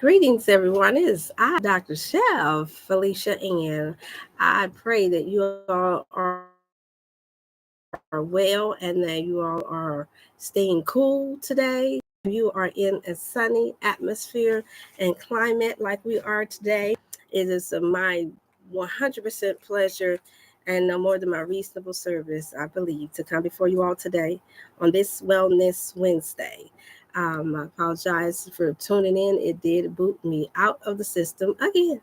Greetings, everyone. It is I, Dr. Chef Felicia Ann. I pray that you all are well and that you all are staying cool today. You are in a sunny atmosphere and climate like we are today. It is my 100% pleasure and no more than my reasonable service, I believe, to come before you all today on this Wellness Wednesday. I apologize for tuning in. It did boot me out of the system again.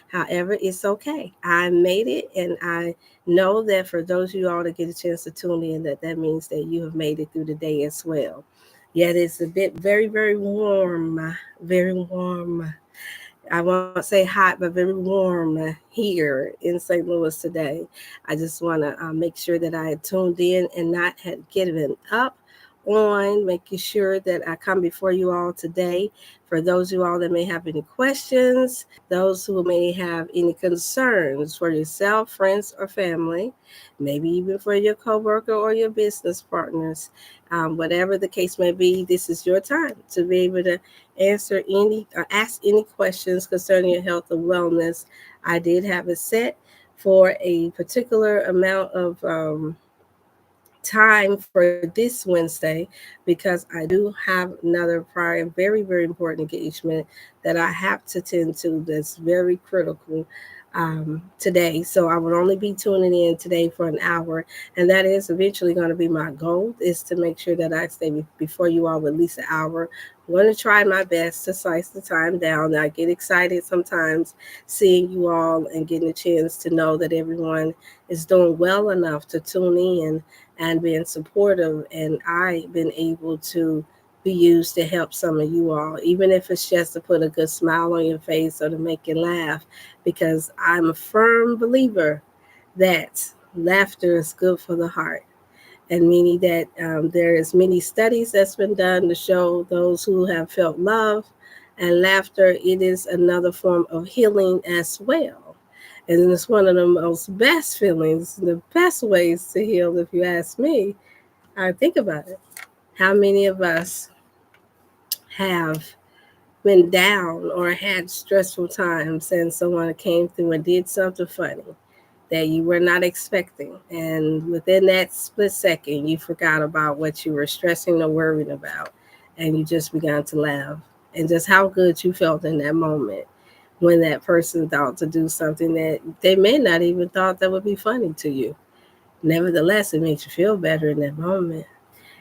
However, it's okay. I made it, and I know that for those of you all that get a chance to tune in, that means that you have made it through the day as well. Yet it's a bit very, very warm, very warm. I won't say hot, but very warm here in St. Louis today. I just want to make sure that I had tuned in and not had given up on making sure that I come before you all today. For those of you all that may have any questions, those who may have any concerns for yourself, friends, or family, maybe even for your coworker or your business partners, whatever the case may be, this is your time to be able to answer any or ask any questions concerning your health and wellness. I did have it set for a particular amount of time for this Wednesday because I do have another prior, very, very important engagement that I have to tend to that's very critical today. So I will only be tuning in today for an hour. And that is eventually going to be my goal is to make sure that I stay before you all at least an hour. I'm going to try my best to slice the time down. I get excited sometimes seeing you all and getting a chance to know that everyone is doing well enough to tune in and being supportive, and I've been able to be used to help some of you all, even if it's just to put a good smile on your face or to make you laugh, because I'm a firm believer that laughter is good for the heart. And meaning that there is many studies that's been done to show those who have felt love and laughter, it is another form of healing as well. And it's one of the most best feelings, the best ways to heal, if you ask me. I think about it. How many of us have been down or had stressful times and someone came through and did something funny that you were not expecting? And within that split second, you forgot about what you were stressing or worried about, and you just began to laugh. And just how good you felt in that moment when that person thought to do something that they may not even thought that would be funny to you. Nevertheless, it makes you feel better in that moment.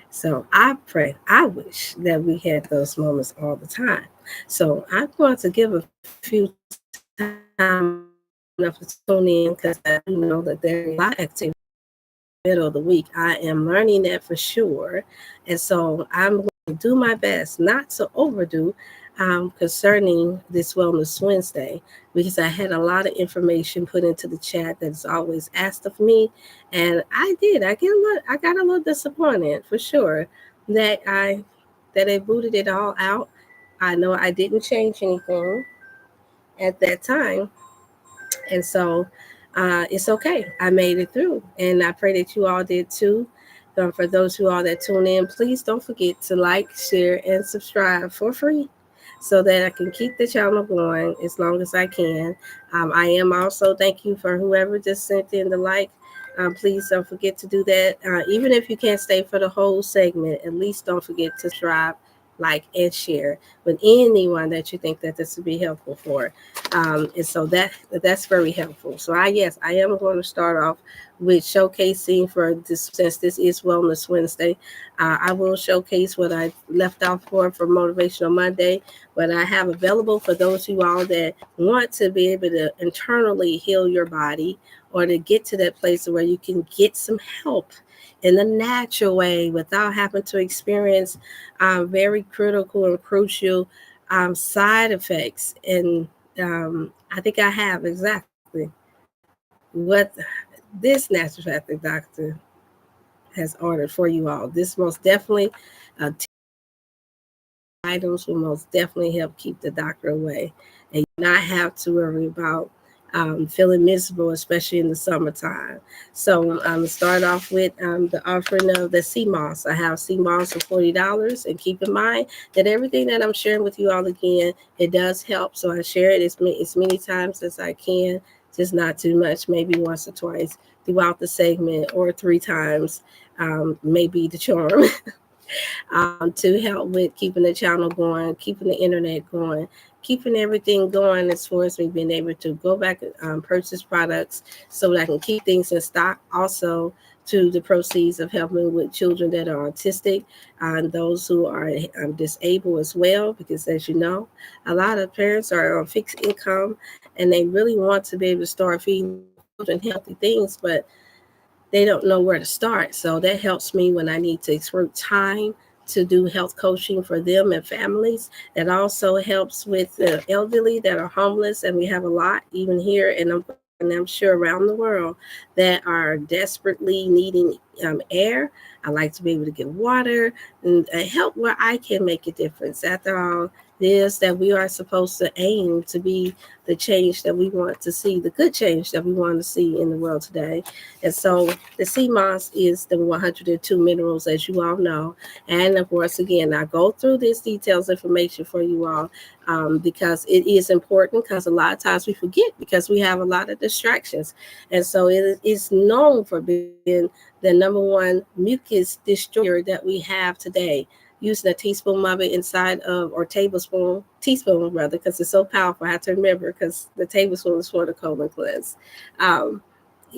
So I pray, I wish that we had those moments all the time. So I'm going to give a few time enough to tune in because I do know that there is a lot of activity middle of the week. I am learning that for sure. And so I'm going to do my best not to overdo concerning this Wellness Wednesday because I had a lot of information put into the chat that is always asked of me. And I did. I got a little disappointed for sure that I booted it all out. I know I didn't change anything at that time, and so it's okay. I made it through, and I pray that you all did too. For those who all that tune in, please don't forget to like, share, and subscribe for free so that I can keep the channel going as long as I can. I am also, thank you for whoever just sent in the like. Please don't forget to do that. Even if you can't stay for the whole segment, at least don't forget to subscribe, like, and share with anyone that you think that this would be helpful for. And so that's very helpful. So I am going to start off with showcasing for this since this is Wellness Wednesday. I will showcase what I left off for Motivational Monday, what I have available for those of you all that want to be able to internally heal your body or to get to that place where you can get some help in the natural way without having to experience very critical and crucial side effects. And I think I have exactly what this naturopathic doctor has ordered for you all. This most definitely, 10 items will most definitely help keep the doctor away. And you not have to worry about feeling miserable, especially in the summertime. So start off with the offering of the sea moss. I have sea moss for $40, and keep in mind that everything that I'm sharing with you all, again, it does help. So I share it as many times as I can, just not too much, maybe once or twice throughout the segment, or 3 times, maybe the charm. To help with keeping the channel going, keeping the internet going, keeping everything going as far as me being able to go back and purchase products so that I can keep things in stock. Also, to the proceeds of helping with children that are autistic and those who are disabled as well, because as you know, a lot of parents are on fixed income and they really want to be able to start feeding their children healthy things, but they don't know where to start. So that helps me when I need to exert time to do health coaching for them and families. That also helps with the elderly that are homeless, and we have a lot even here, and I'm sure around the world, that are desperately needing air. I like to be able to get water and help where I can make a difference. After all, it is that we are supposed to aim to be the change that we want to see, the good change that we want to see in the world today. And so the sea moss is the 102 minerals, as you all know. And of course, again, I go through this details information for you all because it is important, because a lot of times we forget because we have a lot of distractions. And so it is known for being the number one mucus destroyer that we have today. Using a teaspoon of it inside of, or teaspoon rather, because it's so powerful. I have to remember because the tablespoon is for the colon cleanse. Um,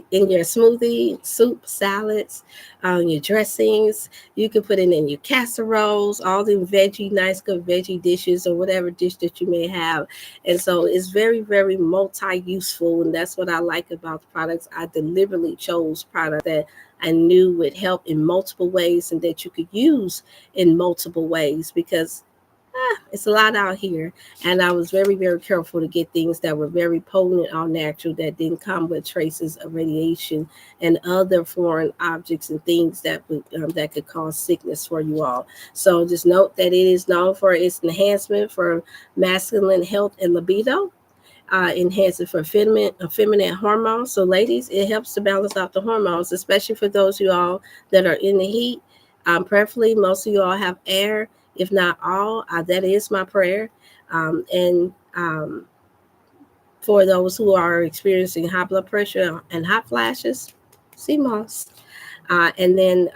in your smoothie, soup, salads, your dressings. You can put it in your casseroles, all the veggie, nice good veggie dishes, or whatever dish that you may have. And so it's very, very multi-useful, and that's what I like about the products. I deliberately chose products that I knew would help in multiple ways and that you could use in multiple ways, because it's a lot out here. And I was very, very careful to get things that were very potent, all natural, that didn't come with traces of radiation and other foreign objects and things that could cause sickness for you all. So just note that it is known for its enhancement for masculine health and libido. Enhancing for feminine hormones. So, ladies, it helps to balance out the hormones, especially for those of you all that are in the heat. Preferably, most of you all have air. If not all, that is my prayer. And for those who are experiencing high blood pressure and hot flashes, sea moss. And then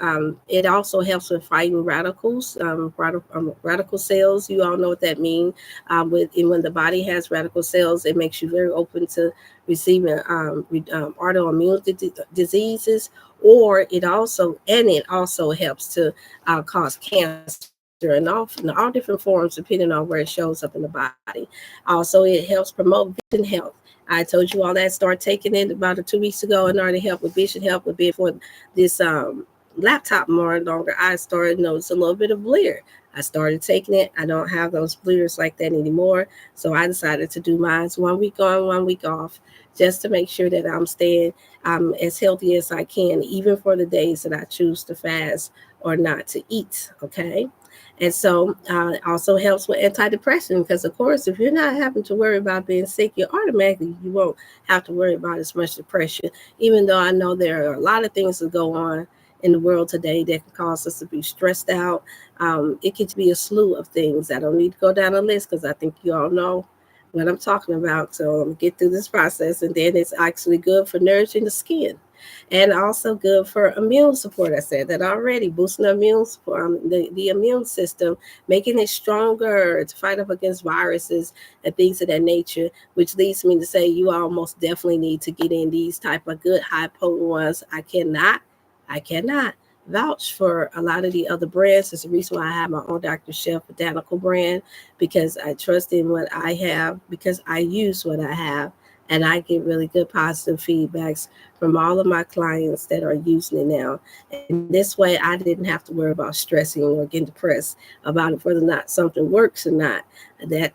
it also helps with fighting radicals, radical cells. You all know what that means. When the body has radical cells, it makes you very open to receiving autoimmune diseases. Or it also helps to cause cancer in all different forms, depending on where it shows up in the body. Also, it helps promote vision health. I told you all that. Start taking it about 2 weeks ago in order to help with vision health. With being for this laptop more longer, I started noticing a little bit of glare. I started taking it. I don't have those blears like that anymore. So I decided to do mine 1 week on, 1 week off, just to make sure that I'm staying as healthy as I can, even for the days that I choose to fast or not to eat. Okay. And so it also helps with antidepressant, because, of course, if you're not having to worry about being sick, you won't have to worry about as much depression, even though I know there are a lot of things that go on in the world today that can cause us to be stressed out. It could be a slew of things. I don't need to go down a list because I think you all know what I'm talking about. So I'm get through this process, and then it's actually good for nourishing the skin, and also good for immune support. I said that already, boosting the immune system, making it stronger to fight up against viruses and things of that nature, which leads me to say you almost definitely need to get in these type of good high potent ones. I cannot vouch for a lot of the other brands. It's the reason why I have my own Dr. Chef Botanical brand, because I trust in what I have, because I use what I have, and I get really good positive feedbacks from all of my clients that are using it now. And this way, I didn't have to worry about stressing or getting depressed about it, whether or not something works or not. That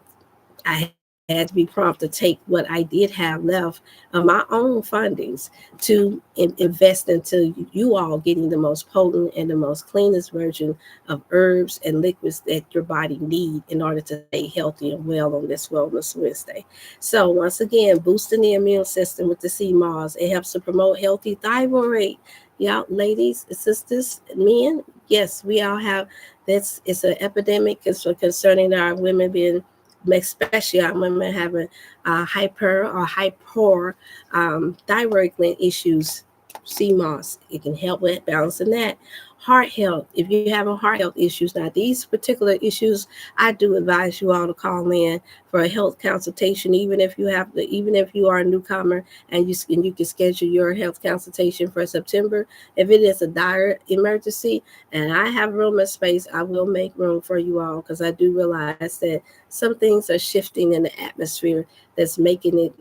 I had to be prompt to take what I did have left of my own fundings to invest into you all getting the most potent and the most cleanest version of herbs and liquids that your body need in order to stay healthy and well on this Wellness Wednesday. So once again, boosting the immune system with the sea moss. It helps to promote healthy thyroid. Y'all, ladies, sisters, men, yes, we all have this. It's an epidemic concerning our women being, especially our women having hyper thyroid gland issues. Sea moss, it can help with balancing that. Heart health, if you have a heart health issues, now these particular issues, I do advise you all to call in for a health consultation, even if you are a newcomer and you can schedule your health consultation for September. If it is a dire emergency and I have room and space, I will make room for you all, because I do realize that some things are shifting in the atmosphere that's making it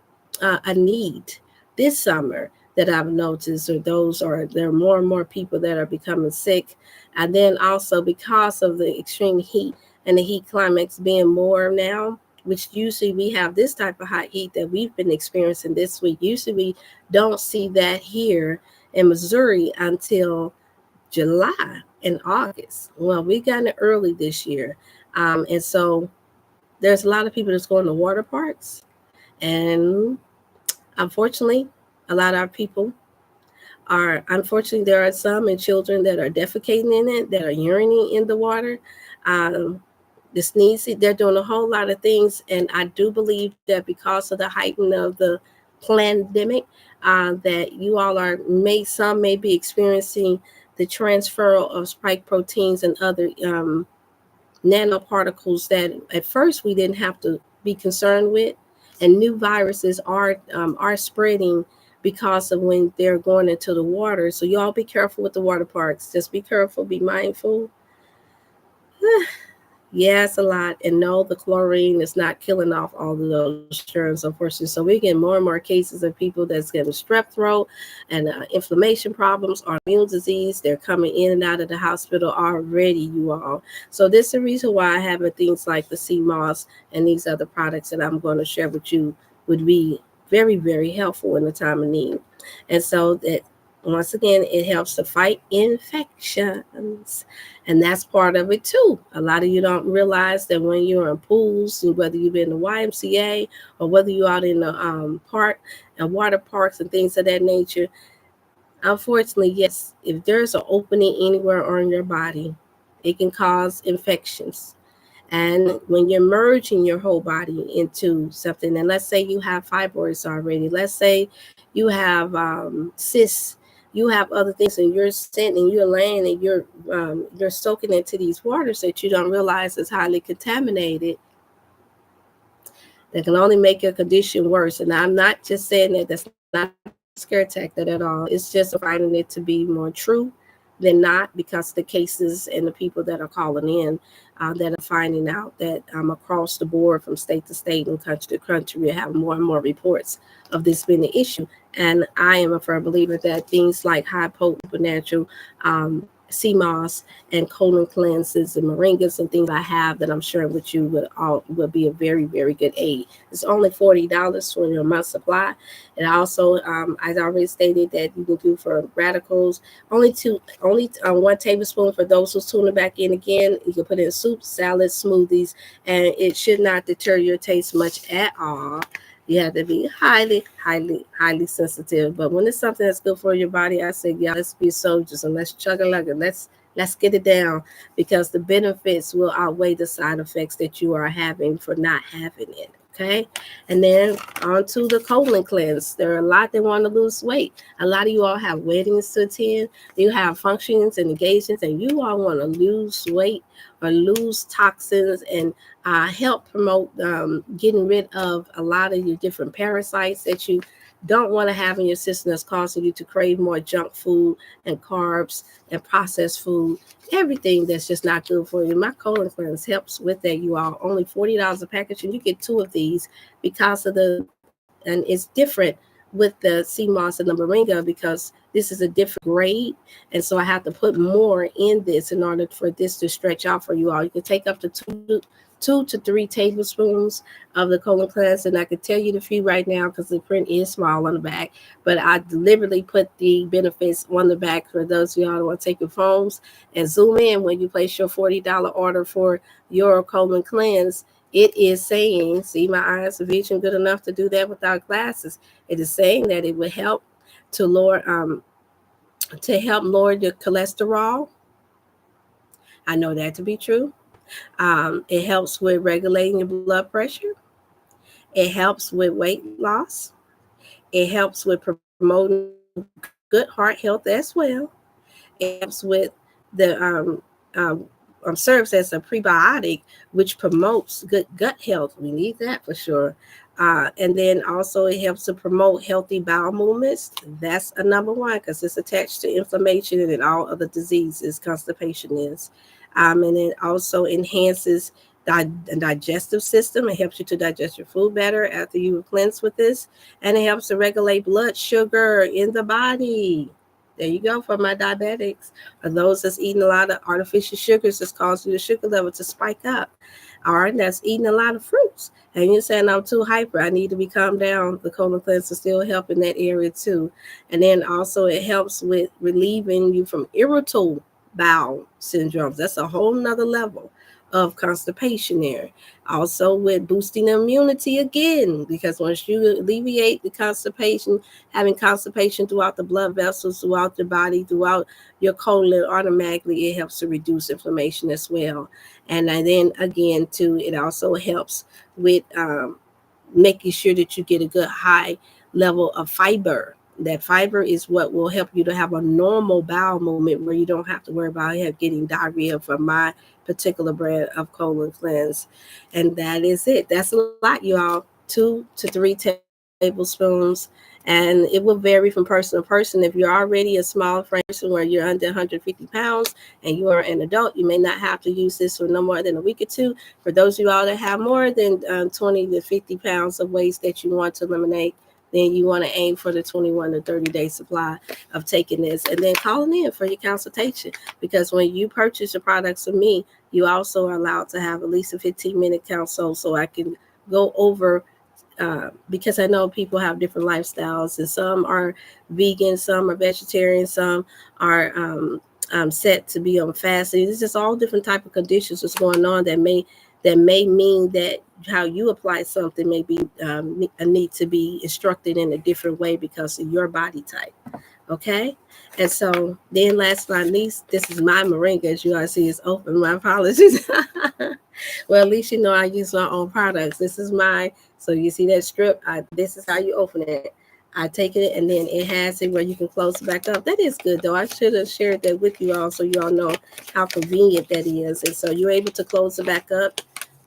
a need this summer that I've noticed, there are more and more people that are becoming sick. And then also because of the extreme heat and the heat climax being more now, which usually we have this type of hot heat that we've been experiencing this week. Usually we don't see that here in Missouri until July and August. Well, we got it early this year. And so there's a lot of people that's going to water parks. And unfortunately, a lot of our people there are some and children that are defecating in it, that are urinating in the water. The sneezing, they're doing a whole lot of things. And I do believe that because of the heighten of the pandemic, that you all some may be experiencing the transfer of spike proteins and other nanoparticles that at first we didn't have to be concerned with. And new viruses are spreading because of when they're going into the water. So y'all be careful with the water parks. Just be careful, be mindful. Yes, a lot. And no, the chlorine is not killing off all of those germs, unfortunately. So we're getting more and more cases of people that's getting strep throat and inflammation problems or immune disease. They're coming in and out of the hospital already, you all. So this is the reason why I have things like the sea moss and these other products that I'm going to share with you would be very, very helpful in the time of need. And so that once again, it helps to fight infections. And that's part of it too. A lot of you don't realize that when you're in pools, whether you've been in the YMCA or whether you're out in the park and water parks and things of that nature, unfortunately, yes, if there's an opening anywhere on your body, it can cause infections. And when you're merging your whole body into something, and let's say you have fibroids already, let's say you have cysts, you have other things, and you're sitting and you're laying and you're soaking into these waters that you don't realize is highly contaminated, that can only make your condition worse. And I'm not just saying that, that's not scare tactic at all. It's just finding it to be more true than not, because the cases and the people that are calling in that are finding out that across the board from state to state and country to country, we have more and more reports of this being an issue. And I am a firm believer that things like high potent supernatural sea moss and colon cleanses and moringas and things I have that I'm sharing with you will be a very, very good aid. It's only $40 for your month supply. And also, I already stated that you can do for radicals only 1 tablespoon for those who's tuning back in again. You can put in soup, salads, smoothies, and it should not deter your taste much at all. You have to be highly, highly, highly sensitive. But when it's something that's good for your body, I say, yeah, let's be soldiers and let's chug a lug and let's get it down, because the benefits will outweigh the side effects that you are having for not having it. Okay. And then on to the colon cleanse. There are a lot that want to lose weight. A lot of you all have weddings to attend. You have functions and engagements, and you all want to lose weight or lose toxins and help promote getting rid of a lot of your different parasites that you don't want to have in your system that's causing you to crave more junk food and carbs and processed food, everything that's just not good for you. My colon cleanse helps with that, you all. Only $40 a package, and you get 2 of these because of and it's different with the sea moss and the moringa because this is a different grade, and so I have to put more in this in order for this to stretch out for you all. You can take up to 2 to 3 tablespoons of the colon cleanse, and I can tell you the few right now because the print is small on the back, but I deliberately put the benefits on the back for those of y'all who want to take your phones and zoom in when you place your $40 order for your colon cleanse. It is saying, see, my eyes vision good enough to do that without glasses. It is saying that it will help to lower your cholesterol. I know that to be true. It helps with regulating your blood pressure. It helps with weight loss. It helps with promoting good heart health as well. It helps with the serves as a prebiotic, which promotes good gut health. We need that for sure. And then also it helps to promote healthy bowel movements. That's a number one because it's attached to inflammation and all other diseases, constipation is. And it also enhances the digestive system. It helps you to digest your food better after you cleanse with this. And it helps to regulate blood sugar in the body. There you go for my diabetics or those that's eating a lot of artificial sugars that's causing your sugar level to spike up. All right, that's eating a lot of fruits. And you're saying I'm too hyper, I need to be calmed down. The colon cleanse will still help in that area too. And then also it helps with relieving you from irritable bowel syndromes. That's a whole nother level of constipation there. Also with boosting immunity again, because once you alleviate the constipation, having constipation throughout the blood vessels, throughout the body, throughout your colon, automatically it helps to reduce inflammation as well. And then again too, it also helps with making sure that you get a good high level of fiber. That fiber is what will help you to have a normal bowel movement where you don't have to worry about getting diarrhea from my particular brand of colon cleanse. And that is it. That's a lot, you all. 2 to 3 tablespoons. And it will vary from person to person. If you're already a small person where you're under 150 pounds and you are an adult, you may not have to use this for no more than a week or two. For those of you all that have more than 20 to 50 pounds of waste that you want to eliminate, then you want to aim for the 21 to 30-day supply of taking this and then calling in for your consultation. Because when you purchase your products from me, you also are allowed to have at least a 15-minute consult so I can go over because I know people have different lifestyles, and some are vegan, some are vegetarian, some are set to be on fasting. It's just all different type of conditions that's going on that may mean that how you apply something may be need to be instructed in a different way because of your body type. Okay. And so then last but not least, this is my moringa. As you guys see, it's open. My apologies. Well, at least you know I use my own products. This is mine. So you see that strip? This is how you open it. I take it and then it has it where you can close it back up. That is good though. I should have shared that with you all so you all know how convenient that is. And so you're able to close it back up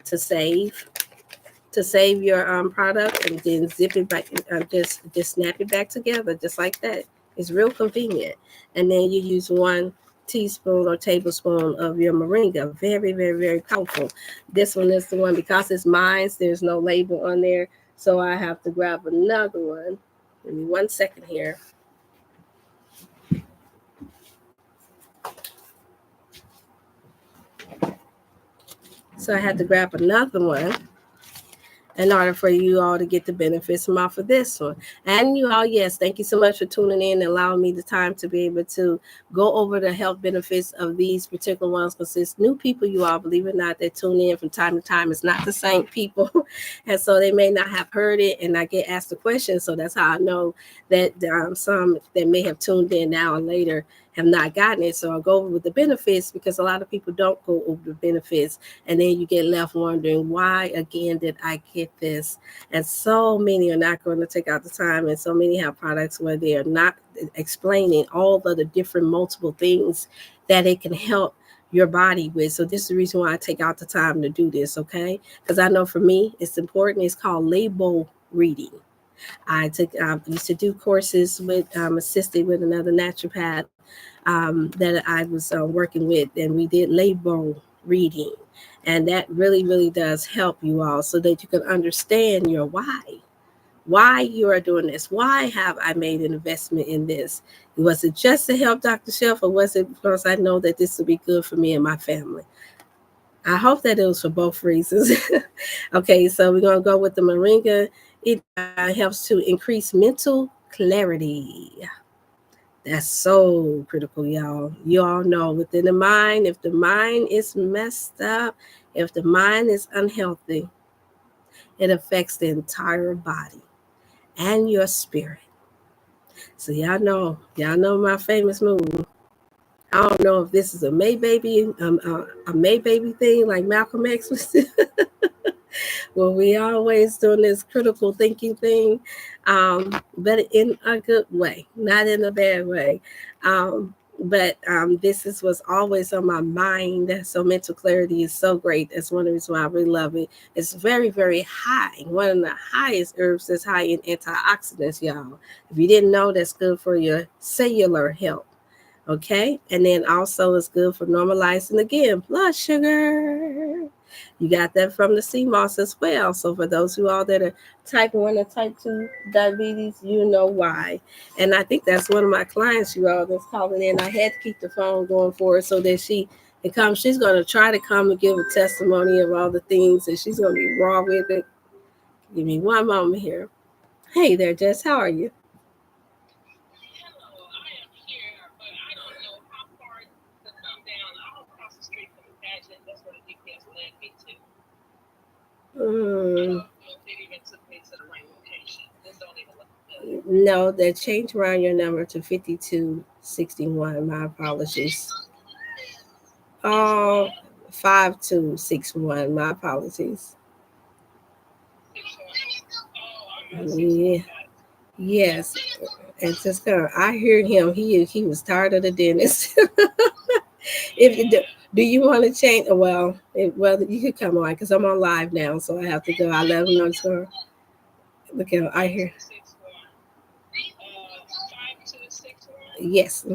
to save your product and then zip it back, just snap it back together just like that. It's real convenient. And then you use 1 teaspoon or tablespoon of your moringa. Very, very, very powerful. This one is the one, because it's mine, there's no label on there. So I have to grab another one. Give me 1 second here. So I had to grab another one in order for you all to get the benefits from off of this one. And you all, yes, thank you so much for tuning in and allowing me the time to be able to go over the health benefits of these particular ones, because it's new people, you all, believe it or not, that tune in from time to time. It's not the same people. And so they may not have heard it, and I get asked the question. So that's how I know that some that may have tuned in now or later have not gotten it. So I'll go over with the benefits, because a lot of people don't go over the benefits. And then you get left wondering, why again did I get this? And so many are not going to take out the time. And so many have products where they are not explaining all of the different multiple things that it can help your body with. So this is the reason why I take out the time to do this, okay? Because I know for me, it's important. It's called label reading. I used to do courses with, assisted with another naturopath that I was working with, and we did label reading. And that really, really does help you all so that you can understand your why. why you are doing this. Why have I made an investment in this? Was it just to help Dr. Shelf, or was it because I know that this will be good for me and my family? I hope that it was for both reasons. Okay, so we're going to go with the moringa. It helps to increase mental clarity. That's so critical, y'all. You all know within the mind, if the mind is messed up, if the mind is unhealthy, it affects the entire body and your spirit. So y'all know my famous movie. I don't know if this is a May baby, a May baby thing like Malcolm X was. Well, we always doing this critical thinking thing, but in a good way, not in a bad way. But this is what's always on my mind. So mental clarity is so great. That's one of the reasons why I really love it. It's very, very high. One of the highest herbs that's high in antioxidants, y'all. If you didn't know, that's good for your cellular health. Okay, and then also it's good for normalizing again blood sugar. You got that from the sea moss as well. So for those who all that are type 1 and type 2 diabetes, you know why. And I think that's one of my clients, you all, that's calling in. I had to keep the phone going for her so that she can come. She's going to try to come and give a testimony of all the things, and she's going to be raw with it. Give me one moment here. Hey there, Jess. How are you? Mm. No, they changed around your number to 5261. My apologies. Oh, 5261. My apologies. Yeah. Yes. And just kind of, I heard him. He was tired of the dentist. If you do you want to change? Well, you could come on because I'm on live now, so I have to go. I let him know. So look at I hear. Yes.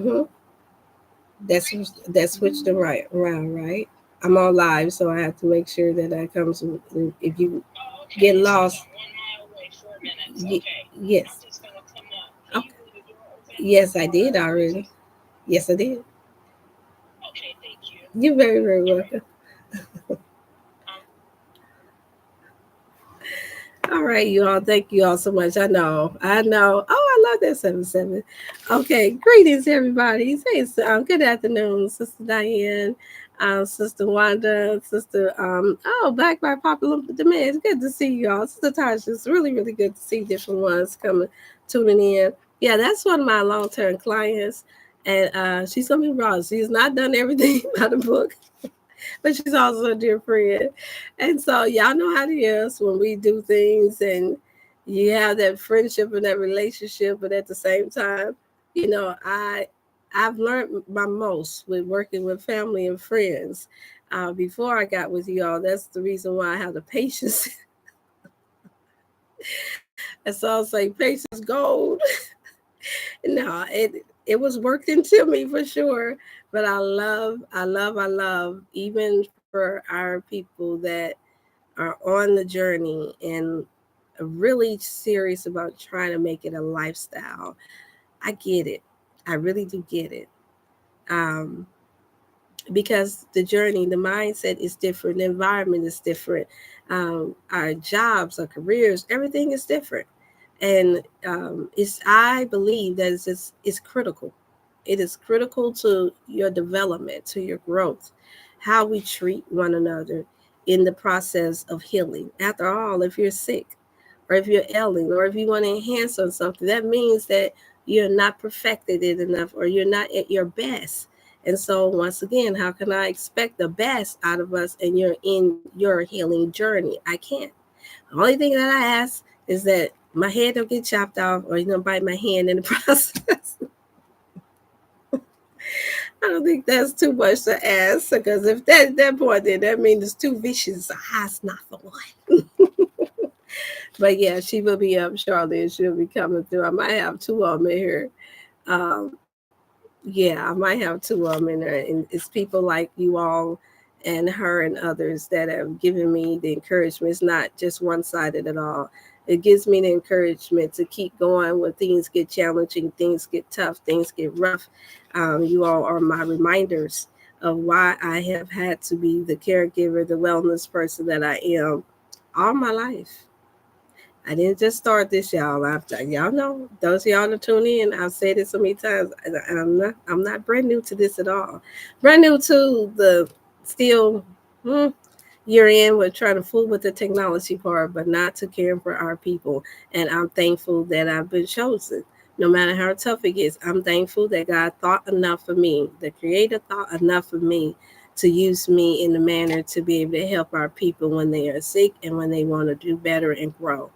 That's switched around, right? I'm on live, so I have to make sure that I comes. If you get lost, yes. Okay. Yes, I did already. Yes, I did. You're very, very welcome. All right, you all. Thank you all so much. I know. Oh, I love that 7-7. Okay, greetings, everybody. Hey, good afternoon, Sister Diane, Sister Wanda, Sister Black by Popular Demand. It's good to see you all. Sister Tasha, it's really, really good to see different ones coming, tuning in. Yeah, that's one of my long-term clients, and she's gonna be raw. She's not done everything by the book, but she's also a dear friend. And so y'all know how it is when we do things and you have that friendship and that relationship, but at the same time, I've learned my most with working with family and friends. Before I got with y'all, that's the reason why I have the patience. And so I'll say patience gold. No, it was worked into me for sure. But I love even for our people that are on the journey and are really serious about trying to make it a lifestyle. I get it. I really do get it. Um, because the journey, the mindset is different, the environment is different, our jobs, our careers, everything is different, and it's I believe that it's critical. It is critical to your development, to your growth, how we treat one another in the process of healing. After all, if you're sick, or if you're ailing, or if you want to enhance on something, that means that you're not perfected it enough, or you're not at your best. And so, once again, how can I expect the best out of us and you're in your healing journey? I can't. The only thing that I ask is that my head don't get chopped off or you don't bite my hand in the process. I don't think that's too much to ask because if that point, then that means it's too vicious. That's not the one. But yeah, she will be up shortly and she'll be coming through. I might have two of them in here. Um, Yeah, I might have two of them in there. And it's people like you all and her and others that have given me the encouragement. It's not just one sided at all. It gives me the encouragement to keep going when things get challenging, things get tough, things get rough. You all are my reminders of why I have had to be the caregiver, the wellness person that I am all my life. I didn't just start this, y'all. Y'all know, those of y'all that tune in, I've said it so many times. I'm not brand new to this at all. Brand new to the still you're in with trying to fool with the technology part, but not to care for our people. And I'm thankful that I've been chosen. No matter how tough it gets, I'm thankful that God thought enough for me. The Creator thought enough for me to use me in the manner to be able to help our people when they are sick and when they want to do better and grow.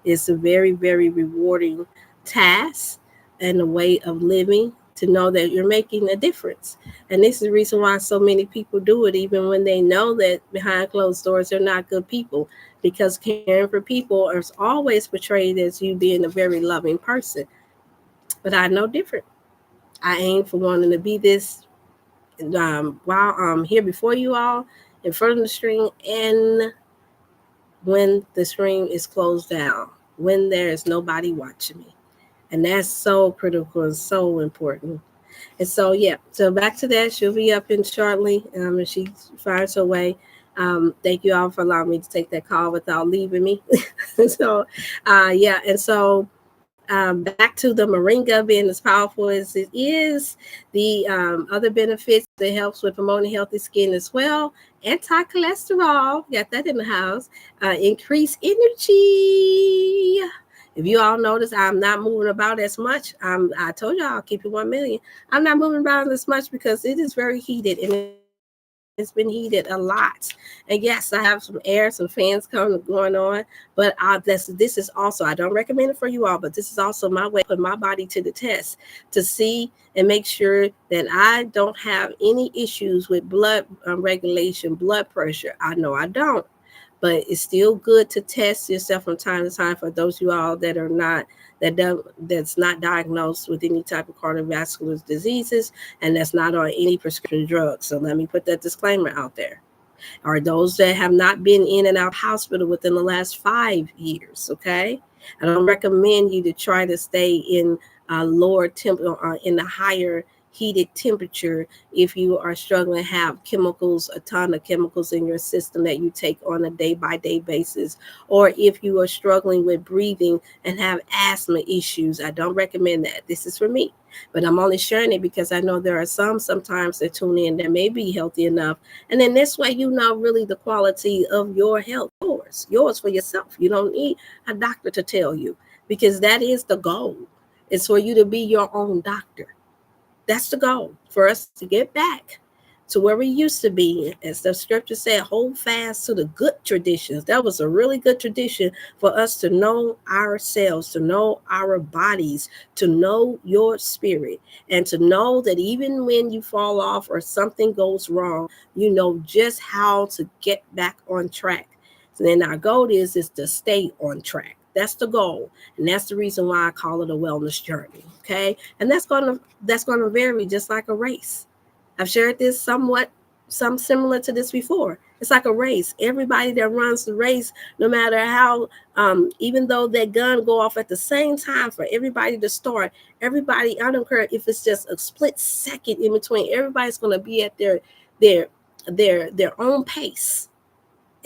It's a very, very rewarding task and a way of living to know that you're making a difference. And this is the reason why so many people do it, even when they know that behind closed doors they're not good people, because caring for people is always portrayed as you being a very loving person. But I know different. I aim for wanting to be this while I'm here before you all in front of the screen and when the screen is closed down, when there is nobody watching me. And that's so critical and so important. And so, yeah, so back to that. She'll be up in shortly, and she finds her way. Thank you all for allowing me to take that call without leaving me. So, yeah, and so back to the moringa being as powerful as it is, the other benefits, it helps with promoting healthy skin as well. Anti-cholesterol, got that in the house. Increase energy. If you all notice, I'm not moving about as much. I told y'all I'll keep it 1 million. I'm not moving about as much because it is very heated and it's been heated a lot. And yes, I have some air, some fans going on. But this is also, I don't recommend it for you all, but this is also my way of putting my body to the test to see and make sure that I don't have any issues with blood regulation, blood pressure. I know I don't, but it's still good to test yourself from time to time for those of you all that are not that's not diagnosed with any type of cardiovascular diseases and that's not on any prescription drugs. So let me put that disclaimer out there. Or those that have not been in and out hospital within the last 5 years. Okay, I don't recommend you to try to stay in lower temp in the higher heated temperature if you are struggling to have chemicals, a ton of chemicals in your system that you take on a day-by-day basis, or if you are struggling with breathing and have asthma issues. I don't recommend that. This is for me, but I'm only sharing it because I know there are sometimes that tune in that may be healthy enough, and then this way you know really the quality of your health, yours for yourself. You don't need a doctor to tell you, because that is the goal. It's for you to be your own doctor. That's the goal, for us to get back to where we used to be. As the scripture said, hold fast to the good traditions. That was a really good tradition for us to know ourselves, to know our bodies, to know your spirit, and to know that even when you fall off or something goes wrong, you know just how to get back on track. So then our goal is to stay on track. That's the goal. And that's the reason why I call it a wellness journey. Okay. And that's gonna vary just like a race. I've shared this some similar to this before. It's like a race. Everybody that runs the race, no matter how, even though that gun go off at the same time for everybody to start, everybody, I don't care if it's just a split second in between, everybody's going to be at their their own pace.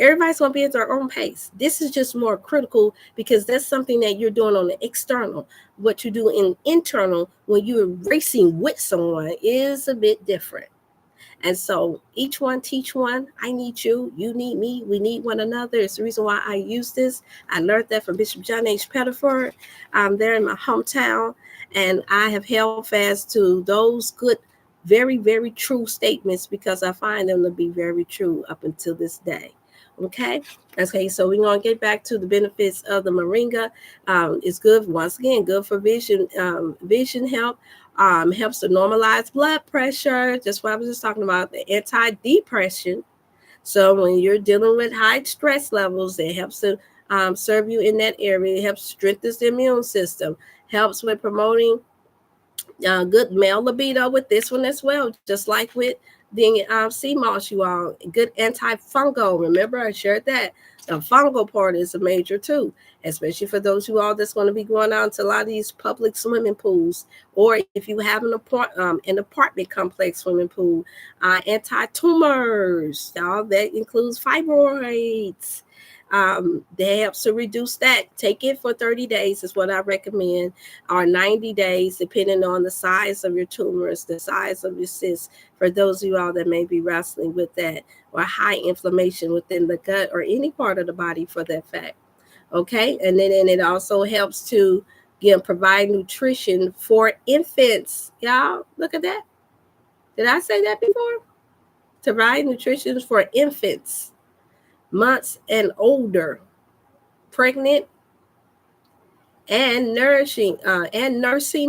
Everybody's going to be at their own pace. This is just more critical because that's something that you're doing on the external. What you do in internal when you're racing with someone is a bit different. And so each one teach one. I need you. You need me. We need one another. It's the reason why I use this. I learned that from Bishop John H. Pettiford. I'm there in my hometown. And I have held fast to those good, very, very true statements because I find them to be very true up until this day. Okay. Okay. So we're going to get back to the benefits of the moringa. It's good, once again, good for vision help. Helps to normalize blood pressure. Just what I was just talking about, the anti-depression. So when you're dealing with high stress levels, it helps to serve you in that area. It helps strengthen the immune system. Helps with promoting Good male libido with this one as well, just like with the sea moss, you all. Good antifungal. Remember, I shared that. The fungal part is a major too, especially for those you all that's going to be going out to a lot of these public swimming pools, or if you have an apartment complex swimming pool. Anti-tumors, y'all, that includes fibroids. That helps to reduce that. Take it for 30 days is what I recommend, or 90 days, depending on the size of your tumors, the size of your cysts, for those of you all that may be wrestling with that, or high inflammation within the gut or any part of the body for that fact. Okay, and then it also helps to provide nutrition for infants. Y'all, look at that. Did I say that before? To provide nutrition for infants, months and older, pregnant and nursing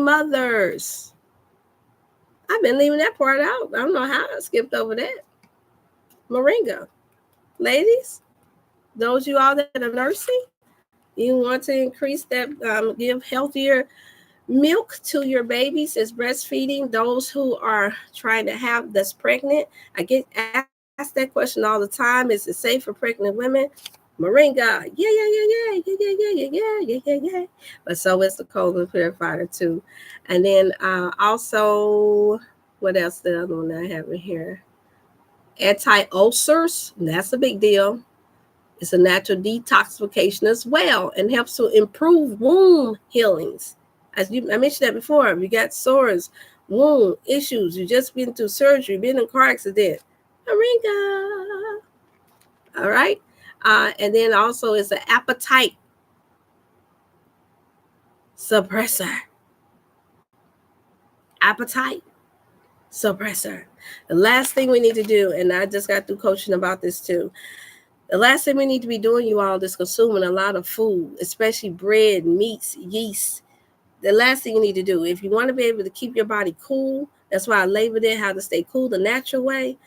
mothers. I've been leaving that part out. I don't know how I skipped over that. Moringa. Ladies, those you all that are nursing, you want to increase that, give healthier milk to your babies as breastfeeding. Those who are trying to have that's pregnant, I get asked that question all the time. Is it safe for pregnant women? Moringa, yeah. But so is the colon purifier too. And then also, what else? The other one I have in here, anti-ulcers. That's a big deal. It's a natural detoxification as well, and helps to improve wound healings. I mentioned that before. If you got sores, wound issues, you just been through surgery, been in a car accident, moringa. All right. And then also it's an appetite suppressor. Appetite suppressor. The last thing we need to do, and I just got through coaching about this too. The last thing we need to be doing, you all, is consuming a lot of food, especially bread, meats, yeast. The last thing you need to do, if you want to be able to keep your body cool, that's why I labeled it how to stay cool the natural way,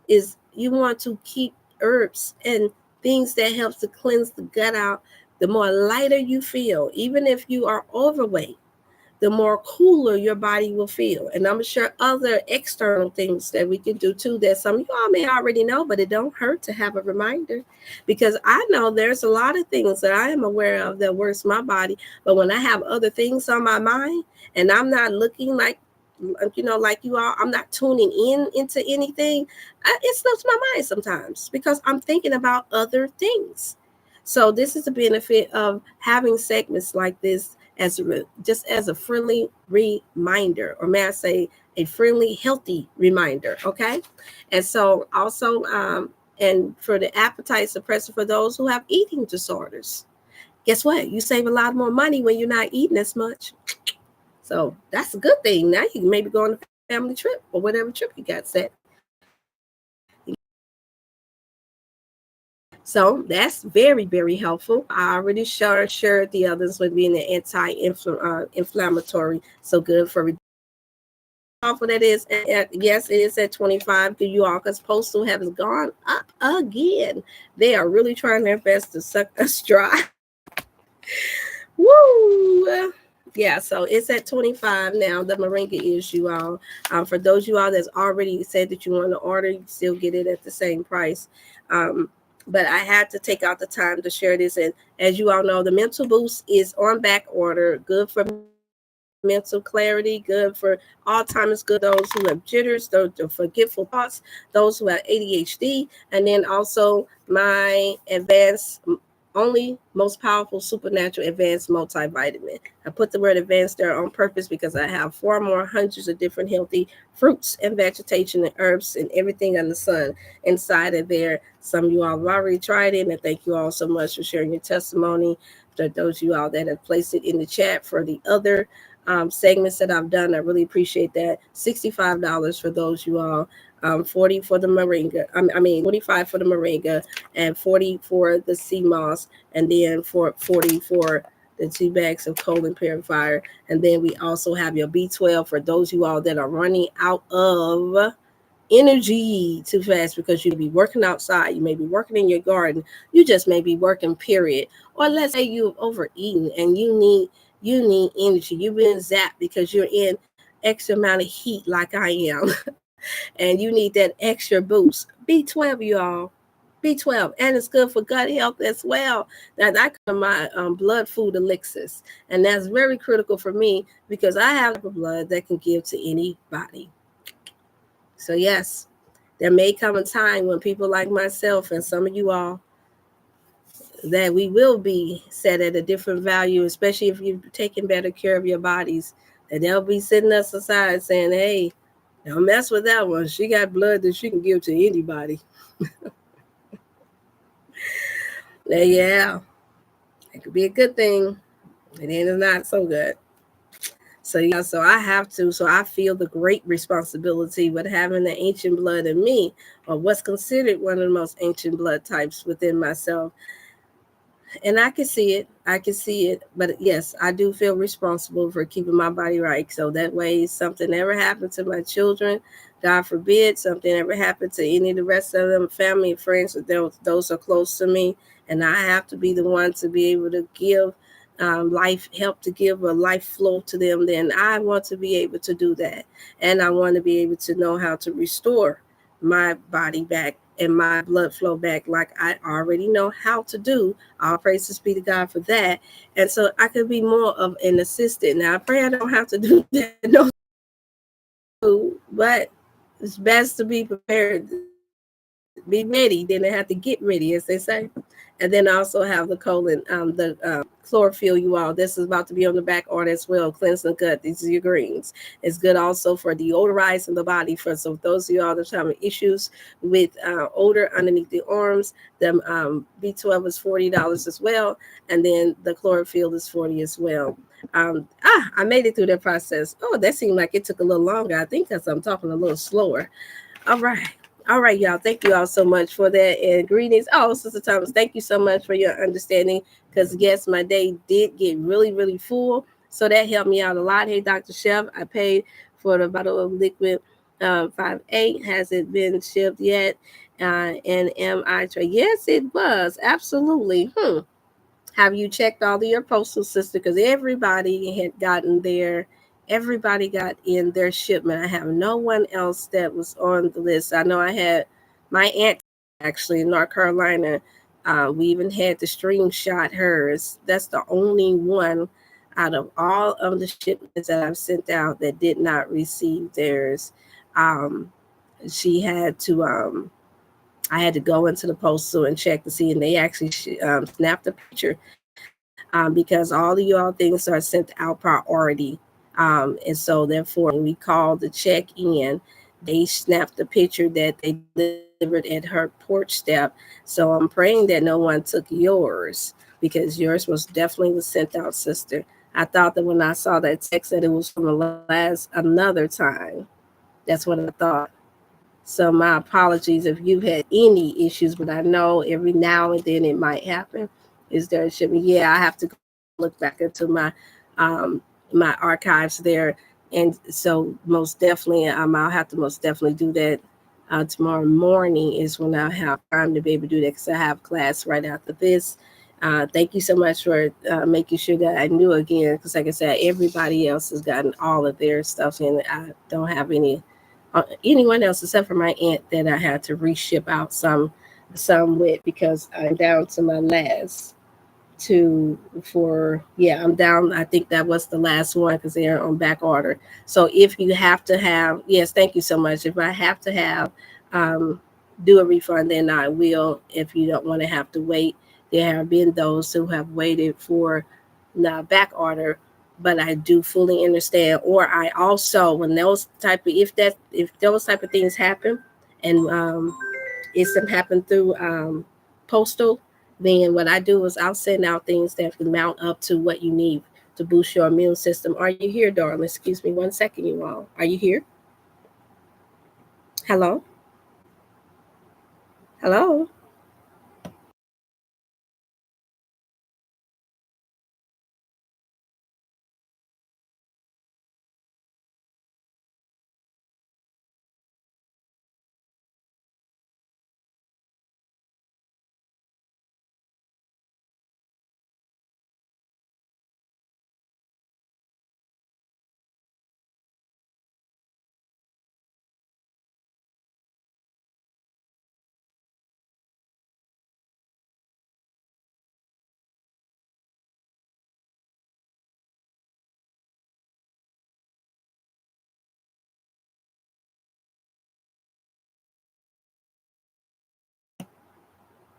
is you want to keep herbs and things that helps to cleanse the gut out. The more lighter you feel, even if you are overweight, the more cooler your body will feel. And I'm sure other external things that we can do too, that some of you all may already know, but it don't hurt to have a reminder, because I know there's a lot of things that I am aware of that works my body. But when I have other things on my mind and I'm not looking like you all, I'm not tuning into anything, it slips my mind sometimes because I'm thinking about other things. So this is the benefit of having segments like this, just as a friendly reminder, or may I say a friendly, healthy reminder. Okay. And so also, and for the appetite suppressor for those who have eating disorders, guess what? You save a lot more money when you're not eating as much. So that's a good thing. Now you can maybe go on a family trip or whatever trip you got set. So that's very, very helpful. I already shared the others with being an anti-inflammatory. So good for awful that is. Yes, it is at 25 to you all, because Postal has gone up again. They are really trying their best to suck us dry. Woo! Yeah, so it's at 25 now. The moringa is, you all. For those you all that's already said that you want to order, you still get it at the same price. But I had to take out the time to share this. And as you all know, the mental boost is on back order. Good for mental clarity, good for Alzheimer's, good those who have jitters, those forgetful thoughts, those who have ADHD, and then also my only most powerful supernatural advanced multivitamin. I put the word advanced there on purpose because I have 4 more hundreds of different healthy fruits and vegetation and herbs and everything on the sun inside of there. Some of you all have already tried it, and thank you all so much for sharing your testimony. For those of you all that have placed it in the chat for the other segments that I've done, I really appreciate that. $65 for those you all, 40 for the moringa. 45 for the moringa, and 40 for the sea moss, and then 40 for the 2 bags of colon purifier. And then we also have your B12 for those you all that are running out of energy too fast, because you may be working outside, you may be working in your garden, you just may be working, period. Or let's say you've overeaten and you need energy. You've been zapped because you're in extra amount of heat like I am, and you need that extra boost. B12, you all. B12, and it's good for gut health as well. Now, that comes my blood food elixirs, and that's very critical for me because I have blood that can give to anybody. So, yes, there may come a time when people like myself and some of you all that we will be set at a different value, especially if you're taking better care of your bodies, that they'll be sitting us aside saying, hey, don't mess with that one. She got blood that she can give to anybody. Yeah, it could be a good thing. And then it's not so good. So yeah, so I have to, so I feel the great responsibility with having the ancient blood in me, or what's considered one of the most ancient blood types within myself. And I can see it. I can see it. But yes, I do feel responsible for keeping my body right. So that way, something ever happened to my children, God forbid, something ever happened to any of the rest of them, family and friends, those are close to me. And I have to be the one to be able to give life, help to give a life flow to them. Then I want to be able to do that. And I want to be able to know how to restore my body back and my blood flow back like I already know how to do. All praises be to God for that. And so I could be more of an assistant. Now I pray I don't have to do that, no, but it's best to be prepared, be ready, then they have to get ready, as they say. And then also have the colon, the chlorophyll, you all. This is about to be on the back order as well. Cleanse the gut. These are your greens. It's good also for deodorizing the body. For so those of you all that's having issues with odor underneath the arms, the B12 is $40 as well, and then the chlorophyll is $40 as well. I made it through the process. Oh, that seemed like it took a little longer. I think because I'm talking a little slower. All right. All right, y'all. Thank you all so much for that. And greetings. Oh, Sister Thomas, thank you so much for your understanding. Because, yes, my day did get really, really full. So that helped me out a lot. Hey, Dr. Chef, I paid for the bottle of liquid 5.8. Has it been shipped yet? And am I? Yes, it was. Absolutely. Have you checked all of your postal system? Because everybody had gotten their, everybody got in their shipment. I have no one else that was on the list. I know I had my aunt actually in North Carolina. We even had to stream shot hers. That's the only one out of all of the shipments that I've sent out that did not receive theirs. She had to I had to go into the postal and check to see, and they actually snapped a picture because all of y'all things are sent out priority. And so, therefore, when we called to check in, they snapped the picture that they delivered at her porch step. So I'm praying that no one took yours because yours was definitely was sent out, sister. I thought that when I saw that text that it was from the last another time. That's what I thought. So my apologies if you've had any issues, but I know every now and then it might happen. Is there a shipment? Yeah, I have to look back into um, my archives there, and so most definitely, I'll have to most definitely do that. Tomorrow morning is when I have time to be able to do that because I have class right after this. Thank you so much for making sure that I knew again, because like I said, everybody else has gotten all of their stuff in. I don't have anyone else except for my aunt that I had to reship out some with because I'm down to my last two for I'm down. I think that was the last one because they're on back order. So if you have to have, yes, thank you so much. If I have to have do a refund, then I will. If you don't want to have to wait, there have been those who have waited for the back order, but I do fully understand. Or I also, when those type of if those type of things happen, and it's them happen through postal, then what I do is I'll send out things that can mount up to what you need to boost your immune system. Are you here, darling? Excuse me one second, you all. Are you here? Hello? Hello?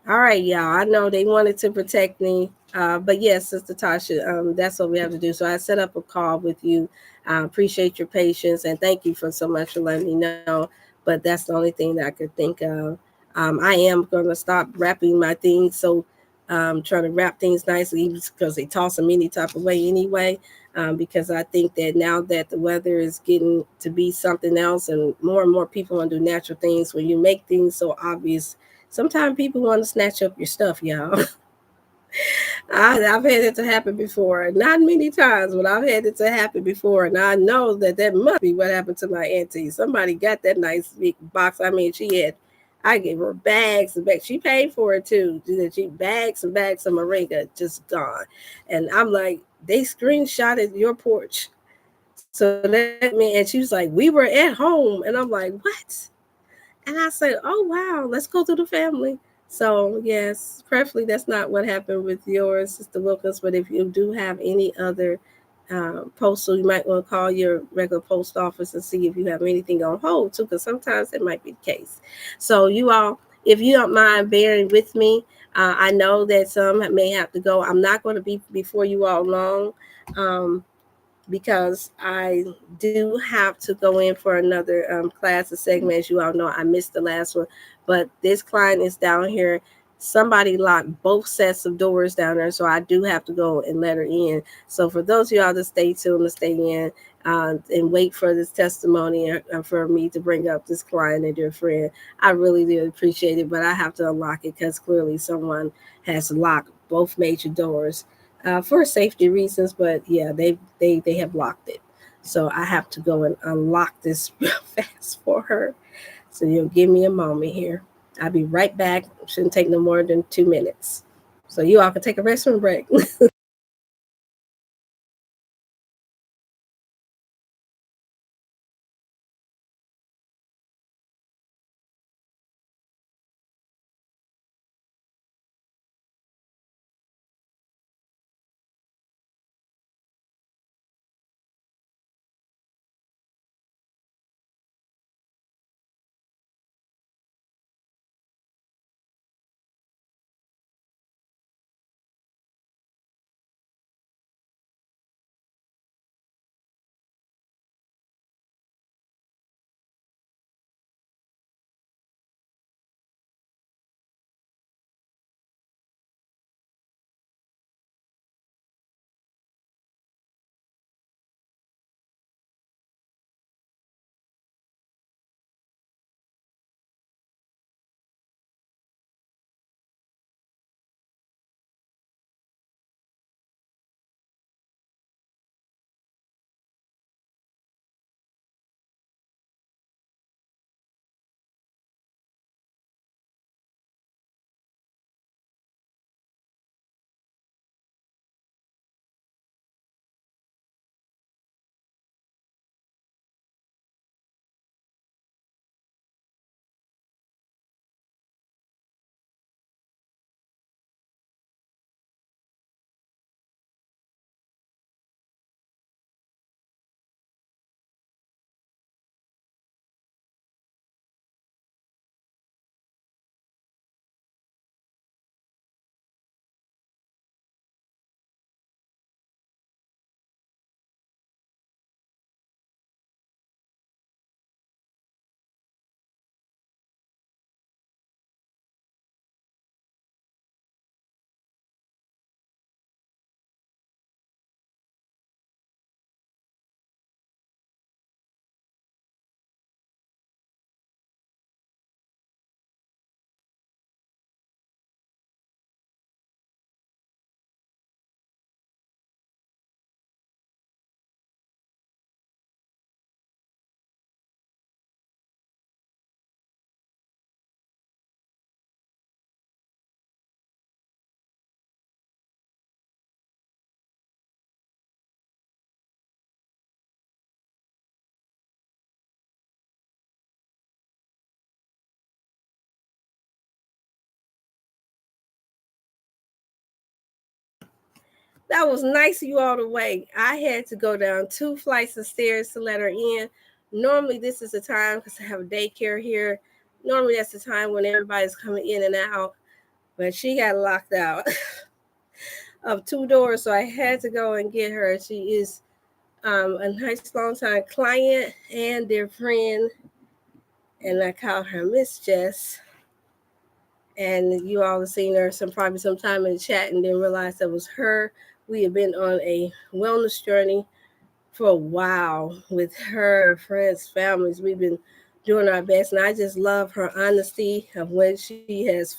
All right, y'all. I know they wanted to protect me, but yes, Sister Tasha, that's what we have to do. So I set up a call with you. I appreciate your patience and thank you for so much for letting me know. But that's the only thing that I could think of. I am going to stop wrapping my things, so trying to wrap things nicely because they toss them any type of way anyway. Because I think that now that the weather is getting to be something else, and more people want to do natural things, when you make things so obvious, sometimes people want to snatch up your stuff, y'all. I've had it to happen before. Not many times, but I've had it to happen before. And I know that that must be what happened to my auntie. Somebody got that nice big box. I mean, I gave her bags and bags. She paid for it too. She bags and bags of moringa just gone. And I'm like, they screenshotted your porch. So let me, and she was like, we were at home. And I'm like, what? And I said, oh, wow, let's go to the family. So, yes, prayerfully, that's not what happened with yours, Sister Wilkins. But if you do have any other postal, you might want to call your regular post office and see if you have anything on hold, too, because sometimes it might be the case. So, you all, if you don't mind bearing with me, I know that some may have to go. I'm not going to be before you all long. Because I do have to go in for another class or segment. As you all know, I missed the last one, but this client is down here. Somebody locked both sets of doors down there, so I do have to go and let her in. So for those of y'all that stay tuned to stay in and wait for this testimony for me to bring up this client and dear friend, I really do appreciate it, but I have to unlock it because clearly someone has locked both major doors for safety reasons. But yeah, they have locked it, so I have to go and unlock this real fast for her. So you'll give me a moment here. I'll be right back. Shouldn't take no more than 2 minutes. So you all can take a restroom break. That was nice of you all to wait. I had to go down 2 flights of stairs to let her in. Normally, this is the time because I have a daycare here. Normally, that's the time when everybody's coming in and out. but she got locked out of 2 doors, so I had to go and get her. She is a nice long time client and dear friend, and I call her Miss Jess. And you all have seen her probably sometime in the chat and didn't realize that was her. We have been on a wellness journey for a while with her friends, families. We've been doing our best, and I just love her honesty of when she has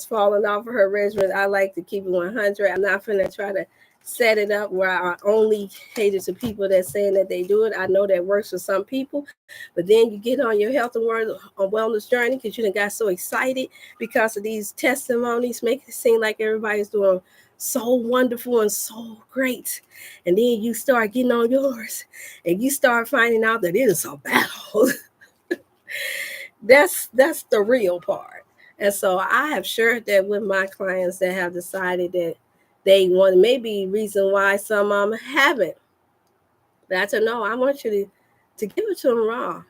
fallen off of her regimen. I like to keep it 100. I'm not going to try to set it up where I only cater to people that's saying that they do it. I know that works for some people, but then you get on your health and wellness journey because you done got so excited because of these testimonies, make it seem like everybody's doing so wonderful and so great. And then you start getting on yours and you start finding out that it is a battle. That's the real part. And so I have shared that with my clients that have decided that they want, maybe reason why some of them haven't. But I said, no, I want you to give it to them raw.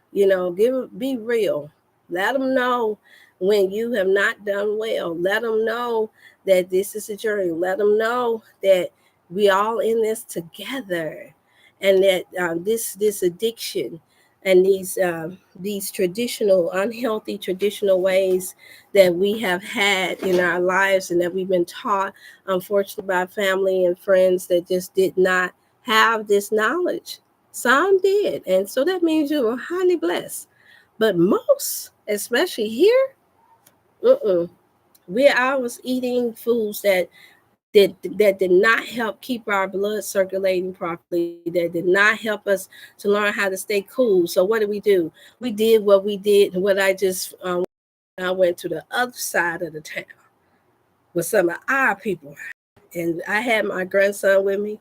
Be real. Let them know when you have not done well. Let them know that this is a journey. Let them know that we all in this together, and that this addiction and these traditional unhealthy traditional ways that we have had in our lives and that we've been taught, unfortunately, by family and friends that just did not have this knowledge. Some did, and so that means you were highly blessed. But most, especially here, I was eating foods that did not help keep our blood circulating properly, that did not help us to learn how to stay cool. So what did we do? We did what we did, and what I went to the other side of the town with some of our people, and I had my grandson with me.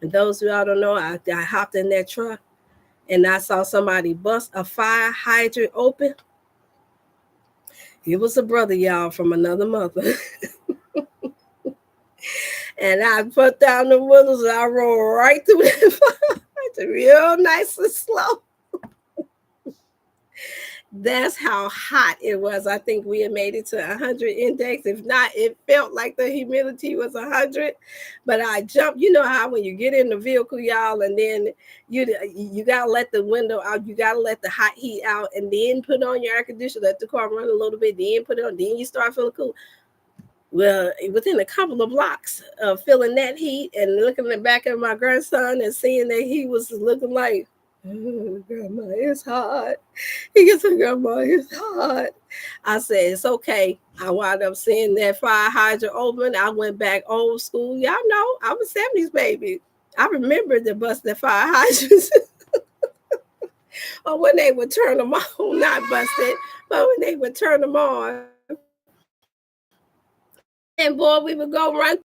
And those of y'all don't know, I hopped in that truck and I saw somebody bust a fire hydrant open. It was a brother, y'all, from another mother. And I put down the windows and I rolled right through that fire hydrant real nice and slow. That's how hot it was. I think we had made it to 100 index. If not, it felt like the humidity was 100. But I jumped. You know how when you get in the vehicle, y'all, and then you gotta let the window out. You gotta let the hot heat out, and then put on your air conditioner. Let the car run a little bit. Then put it on. Then you start feeling cool. Well, within a couple of blocks of feeling that heat and looking in the back of my grandson and seeing that he was looking like, oh, Grandma, it's hot. He gets a Grandma, it's hot. I said, it's okay. I wound up seeing that fire hydrant open. I went back old school. Y'all know, I'm a 70s baby. I remember the busted fire hydrants. Or when they would turn them on, not busted, but when they would turn them on. And boy, we would go run.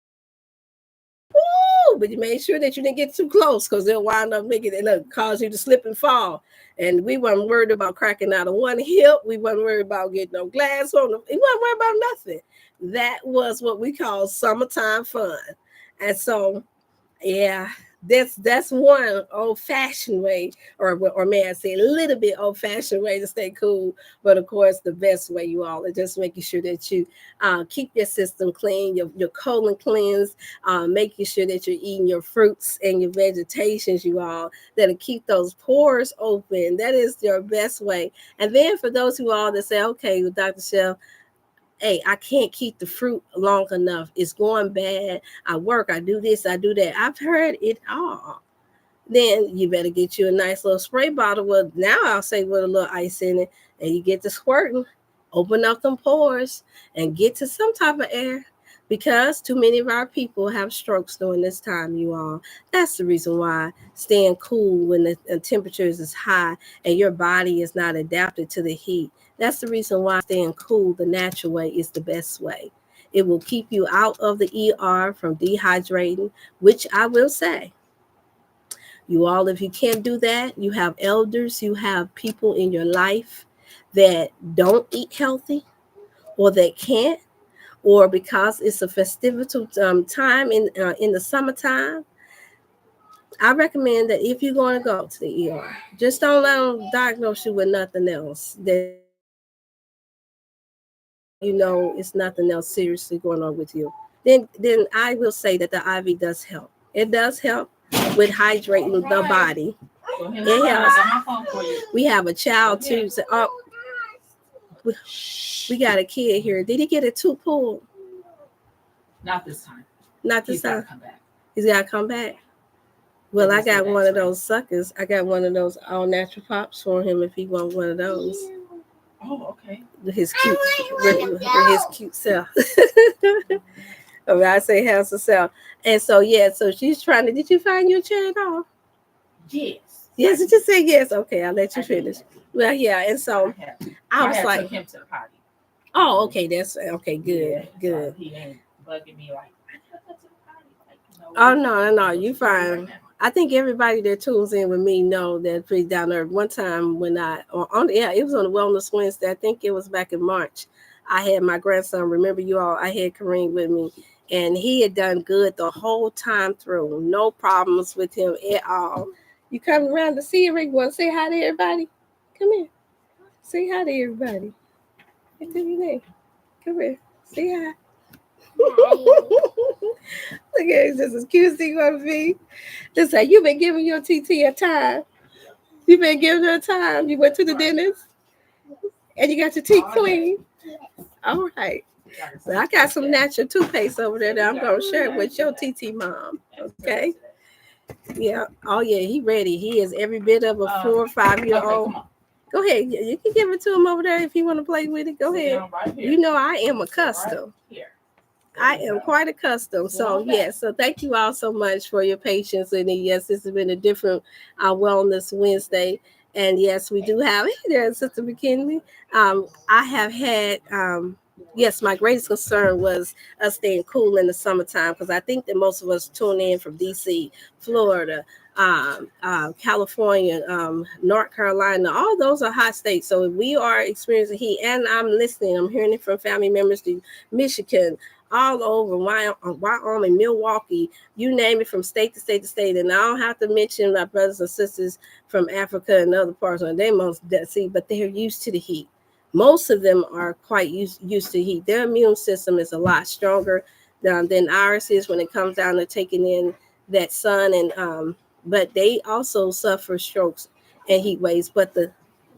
Woo! But you made sure that you didn't get too close because they'll wind up making it cause you to slip and fall. And we weren't worried about cracking out of one hip. We weren't worried about getting no glass on them. We weren't worried about nothing. That was what we call summertime fun. And so, yeah, that's one old fashioned way, or may I say, a little bit old fashioned way to stay cool. But of course, the best way, you all, is just making sure that you keep your system clean, your colon cleansed, making sure that you're eating your fruits and your vegetations, you all, that'll keep those pores open. That is your best way. And then for those who all that say, okay, well, Dr. Chef, hey, I can't keep the fruit long enough. It's going bad. I work, I do this, I do that. I've heard it all. Then you better get you a nice little spray bottle. Well, now I'll say with a little ice in it, and you get to squirting, open up them pores, and get to some type of air. Because too many of our people have strokes during this time, you all. That's the reason why staying cool when the temperatures is high and your body is not adapted to the heat. That's the reason why staying cool the natural way is the best way. It will keep you out of the ER from dehydrating, which I will say, you all, if you can't do that, you have elders, you have people in your life that don't eat healthy or that can't, or because it's a festive time in the summertime. I recommend that if you're going to go to the ER, just don't let them diagnose you with nothing else. That you know it's nothing else seriously going on with you. Then I will say that the IV does help. It does help with hydrating the body. It helps. We have a child too. So, oh, we got a kid here. Did he get a tooth pulled? Not this time. Not this time. Come back. He's got to come back. Well, I got one of those suckers. I got one of those all natural pops for him if he wants one of those. Oh, okay. His cute, with his cute self. When I say handsome self. And so, yeah, so she's trying to, did you find your chair at all? Yes. Yes, did you say yes? Okay, I'll let you finish. Well, yeah, and so I was like, took him to the potty. Oh, okay, that's okay, good, Yeah, good. He ain't bugging me like, I gotta go to the potty. Like, oh, no, you fine. I think everybody that tunes in with me know that pretty down there. One time when it was on the Wellness Wednesday. I think it was back in March. I had my grandson. Remember you all? I had Kareem with me, and he had done good the whole time through. No problems with him at all. You come around to see him? You want to say hi to everybody? Come here. Say hi to everybody. Come here. Say hi. Look at it, just as cute as he want to be. Just like you've been giving your TT a time. You've been giving her a time. You went to the dentist and you got your teeth clean. All right. So I got some natural toothpaste over there that I'm going to share with your TT mom. Okay. Yeah. Oh, yeah. He ready. He is every bit of a 4 or 5 year old. Go ahead. You can give it to him over there if you want to play with it. Go ahead. You know I am accustomed. I am quite accustomed. So, yes. So, thank you all so much for your patience. And yes, this has been a different Wellness Wednesday. And yes, we do have, hey there, Sister McKinley. I have had, yes, my greatest concern was us staying cool in the summertime because I think that most of us tune in from DC, Florida, California, North Carolina. All those are hot states. So if we are experiencing heat, and I'm listening, I'm hearing it from family members to Michigan, all over Wyoming, Milwaukee, you name it, from state to state to state. And I don't have to mention my brothers and sisters from Africa and other parts where they most see, but they're used to the heat. Most of them are quite used to heat. Their immune system is a lot stronger than ours is when it comes down to taking in that sun. And but they also suffer strokes and heat waves. But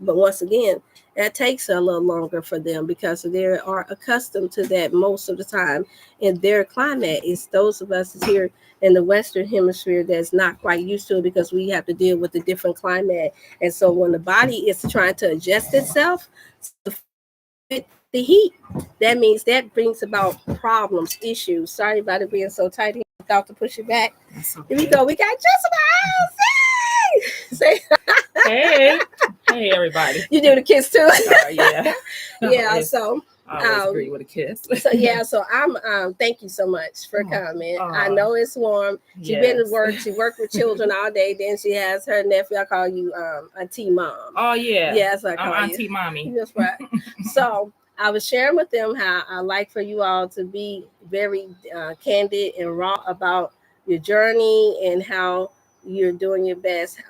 once again, that takes a little longer for them because they are accustomed to that most of the time in their climate. It's those of us here in the Western Hemisphere that's not quite used to it because we have to deal with a different climate. And so when the body is trying to adjust itself to fit the heat, that means that brings about problems, issues. Sorry about it being so tight. I thought to push it back. Okay. Here we go. We got Jessica. Say hey, everybody. You do the kiss too? Yeah. Yeah. So I always agree with a kiss. So I'm thank you so much for coming. I know it's warm. She's been to work. She worked with children all day. Then she has her nephew. I call you Auntie Mom. Oh yeah. Yes, I call I'm Auntie Mommy. That's right. So I was sharing with them how I like for you all to be very candid and raw about your journey and how you're doing your best.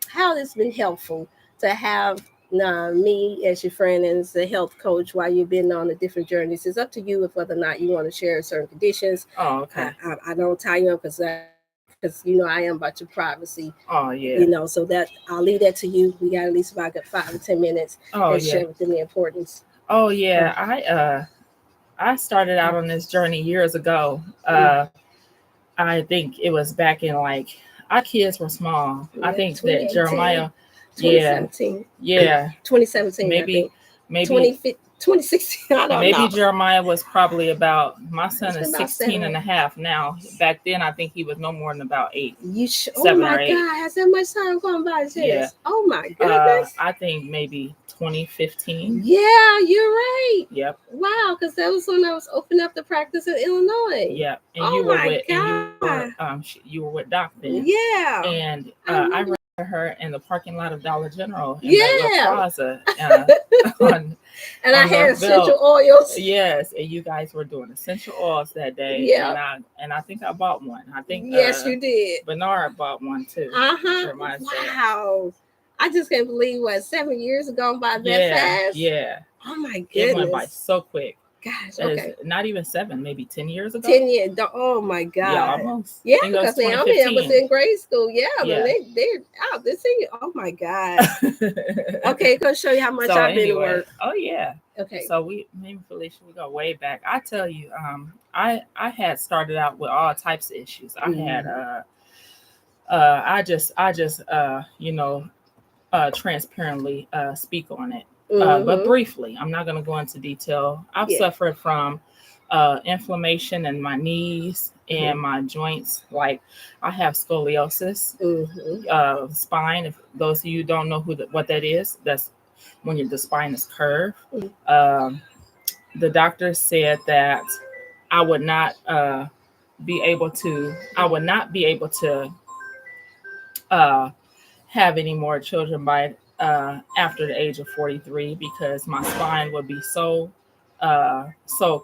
How it's been helpful to have me as your friend and as a health coach while you've been on the different journeys. It's up to you if whether or not you want to share certain conditions. Oh, okay. I don't tie you up because you know I am about your privacy. Oh yeah. You know, so that I'll leave that to you. We got at least about 5 or 10 minutes and share with them the importance. Oh yeah. I started out on this journey years ago. I think it was back in like our kids were small. I think that Jeremiah 2017. Yeah. 2017. Maybe 2016. I don't know. Maybe Jeremiah was probably about, my son is 16 and a half now. Back then, I think he was no more than about 8. Oh my God, has that much time gone by? Yeah. Oh my goodness. I think maybe 2015. Yeah, you're right. Yep. Wow, because that was when I was opening up the practice in Illinois. Yep. And you were with Doc then. Yeah. And I ran her in the parking lot of Dollar General in the plaza. And I had essential oils. Yes, and you guys were doing essential oils that day. Yeah. And I think I bought one. I think yes, you did. Bernard bought one too. Wow. I just can't believe 7 years ago by that fast. Yeah. Oh my goodness. It went by so quick. Gosh, okay. It's not even 7, maybe 10 years ago. 10 years. Oh my God. Yeah, almost. Yeah, because Naomi was in grade school. Yeah, yeah. But they're out. They're senior. Oh my God. Okay, go show you how much I've been to work. Oh yeah. Okay. So me and Felicia, we go way back. I tell you, I had started out with all types of issues. I had I just transparently speak on it. But briefly, I'm not going to go into detail. I've suffered from inflammation in my knees and my joints. Like I have scoliosis, spine. If those of you don't know what that is, that's when the spine is curved. The doctor said that I would not be able to have any more children by after the age of 43 because my spine would be so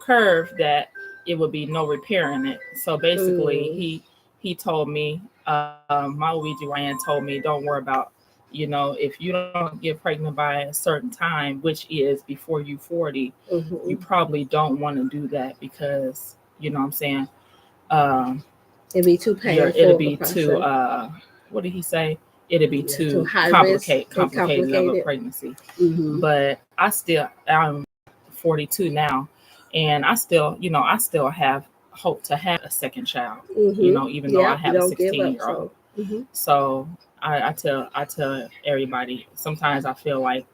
curved that it would be no repairing it. So basically he told me, my OBGYN told me, don't worry about, if you don't get pregnant by a certain time, which is before you 40, you probably don't want to do that because, what I'm saying? It'd be too painful. It'll be too, what did he say? It'd be too complicated of a pregnancy. But I'm 42 now, and I still have hope to have a second child, even though I have a 16-year-old. So I tell everybody, sometimes I feel like,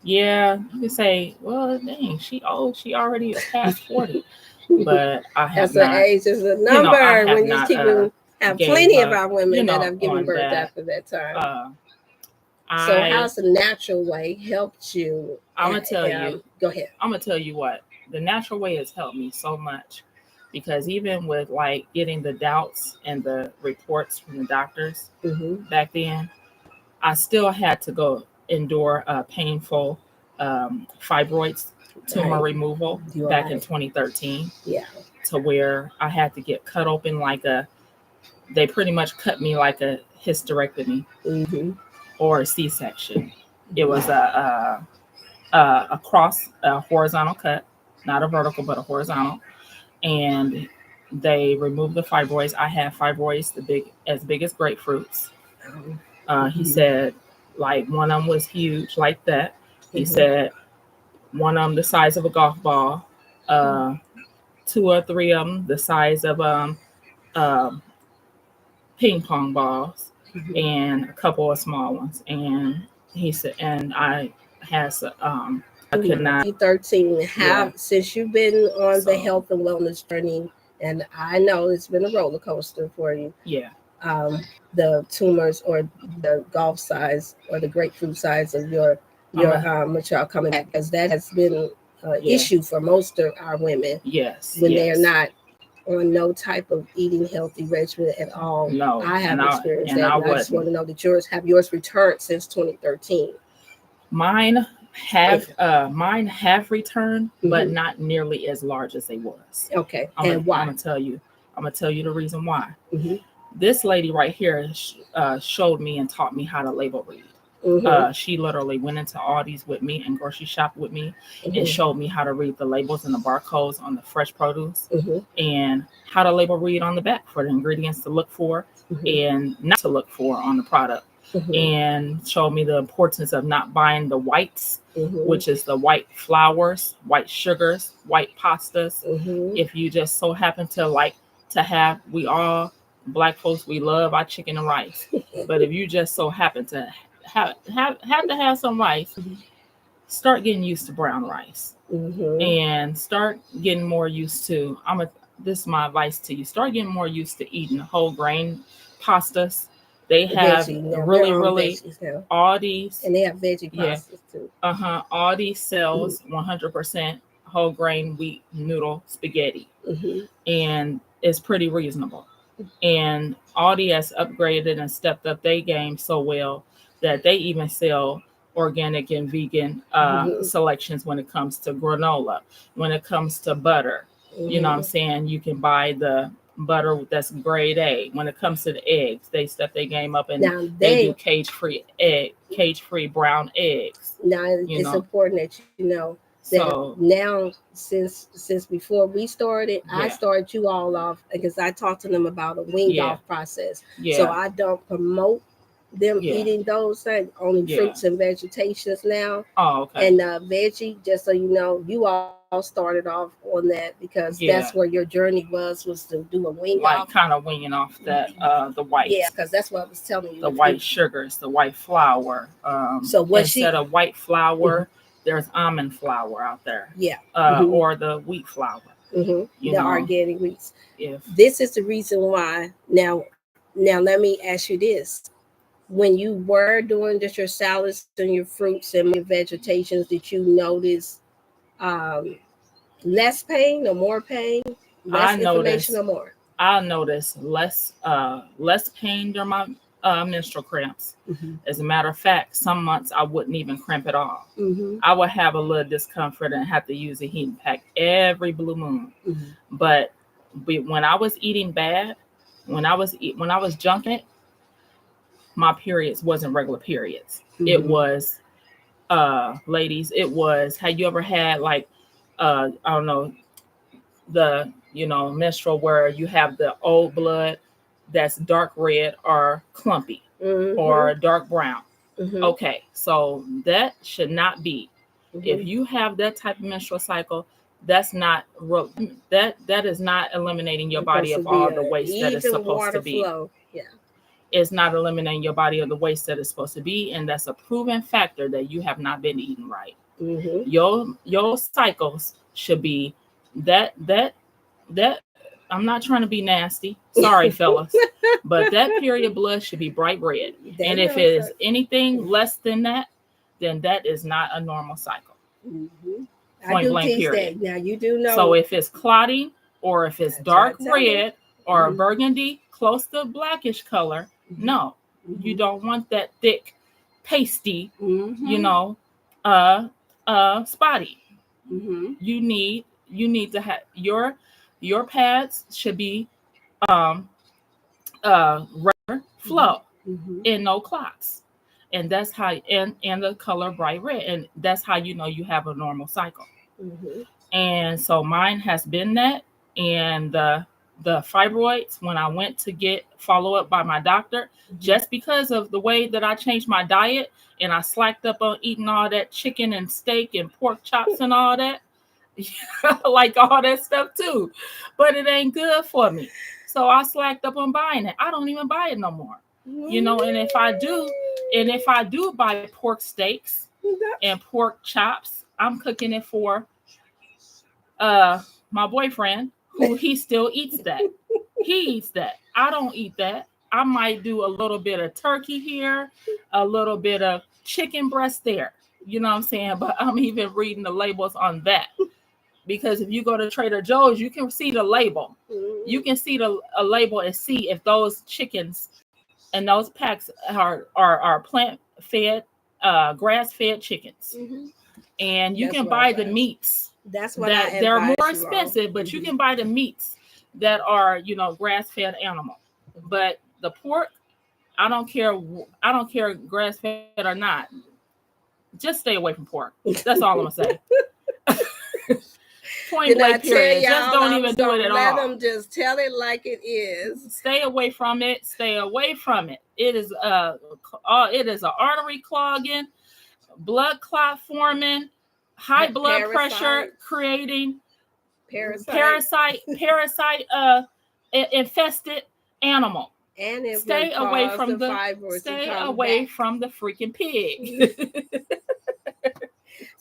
yeah, you can say, well, dang, she old, she already past 40. But I have not. Age is a number when you keep have plenty of our women that have given birth after that time. So how's the natural way helped you? I'm going to tell you. Go ahead. I'm going to tell you what. The natural way has helped me so much because even with like getting the doubts and the reports from the doctors back then, I still had to go endure painful fibroids tumor removal back in 2013. Yeah. To where I had to get cut open they pretty much cut me like a hysterectomy or a C-section. It was a horizontal cut, not a vertical, but a horizontal. And they removed the fibroids. I had fibroids as big as grapefruits. He said, like, one of them was huge like that. He said one of them the size of a golf ball, 2 or 3 of them the size of ping pong balls, and a couple of small ones. And he said, and I had I could not. 13. Since you've been on the health and wellness journey, and I know it's been a roller coaster for you. Yeah. The tumors or the golf size or the grapefruit size of your mature coming back, because that has been an issue for most of our women. Yes. When they're not on no type of eating healthy regimen at all. No, I have experienced that. I just want to know that yours returned since 2013. Mine have returned, but not nearly as large as they was. Okay. And why? I'm gonna tell you the reason why. This lady right here showed me and taught me how to label read. She literally went into Aldi's with me and grocery shop with me and showed me how to read the labels and the barcodes on the fresh produce and how to label read on the back for the ingredients to look for and not to look for on the product. And showed me the importance of not buying the whites, which is the white flours, white sugars, white pastas. If you just so happen to have, we all Black folks, we love our chicken and rice. But if you just so happen to have some rice, start getting used to brown rice and start getting more used to, this is my advice to you, start getting more used to eating whole grain pastas. They have really all these, and they have veggie pastas too. Aldi sells 100% whole grain wheat noodle spaghetti, and it's pretty reasonable. And Aldi has upgraded and stepped up their game so well that they even sell organic and vegan selections when it comes to granola, when it comes to butter. You know what I'm saying? You can buy the butter that's grade A. When it comes to the eggs, they step their game up and Now they do cage-free brown eggs. Now it's important that you know that So now since before we started, I Yeah. started you all off because I talked to them about a wean Yeah. off process. yeah, So I don't promote them Yeah. eating those things, only Yeah. fruits and vegetations now. oh okay, And veggie, just so you know, you all started off on that because Yeah. that's where your journey was to do a wean like off. kind of weaning off that the white. Yeah, because that's what I was telling you. The white sugars, the white flour. So what instead of white flour, there's almond flour out there. Yeah. Or the wheat flour. The organic wheats. If This is the reason why. Now let me ask you this: when you were doing just your salads and your fruits and your vegetations, did you notice less pain or more pain, less inflammation or more? I noticed less pain during my menstrual cramps. As a matter of fact, some months I wouldn't even cramp at all. I would have a little discomfort and have to use a heating pack every blue moon. But when I was eating bad, when I was junking it, my periods wasn't regular periods. It was ladies, it was, had you ever had like I don't know, the menstrual where you have the old blood that's dark red or clumpy or dark brown. Okay, so that should not be. If you have that type of menstrual cycle, that's not that is not eliminating your body of all the waste that is supposed to be. Yeah. It's not eliminating your body of the waste that is supposed to be, and that's a proven factor that you have not been eating right. Your cycles should be that I'm not trying to be nasty. Sorry, fellas. But that period blood should be bright red. And if it is anything less than that, then that is not a normal cycle. I do teach period. That. Now you do know. So if it's clotting or if it's dark red or burgundy, close to blackish color, no. You don't want that thick, pasty, spotty. You need to have your pads should be regular flow and no clots. And that's how and the color bright red. And that's how you know you have a normal cycle. And so mine has been that. And the fibroids, when I went to get follow up by my doctor, just because of the way that I changed my diet and I slacked up on eating all that chicken and steak and pork chops and all that, like all that stuff too, but it ain't good for me. So I slacked up on buying it. I don't even buy it no more. And if I do buy pork steaks and pork chops, I'm cooking it for my boyfriend, who he still eats that. He eats that. I don't eat that. I might do a little bit of turkey here, a little bit of chicken breast there. You know what I'm saying? But I'm even reading the labels on that. Because if you go to Trader Joe's, you can see the label. You can see a label and see if those chickens and those packs are plant-fed, grass-fed chickens. And you can buy the meats. That's what that they're more expensive, but you can buy the meats that are, grass-fed animal. But the pork, I don't care grass-fed or not. Just stay away from pork. That's all I'm gonna say. Point blank period. Just don't even do it at all. Let them just tell it like it is. Stay away from it. Stay away from it. It is a artery clogging, blood clot forming, high blood pressure creating, parasite infested animal. And it stay away from the freaking pig.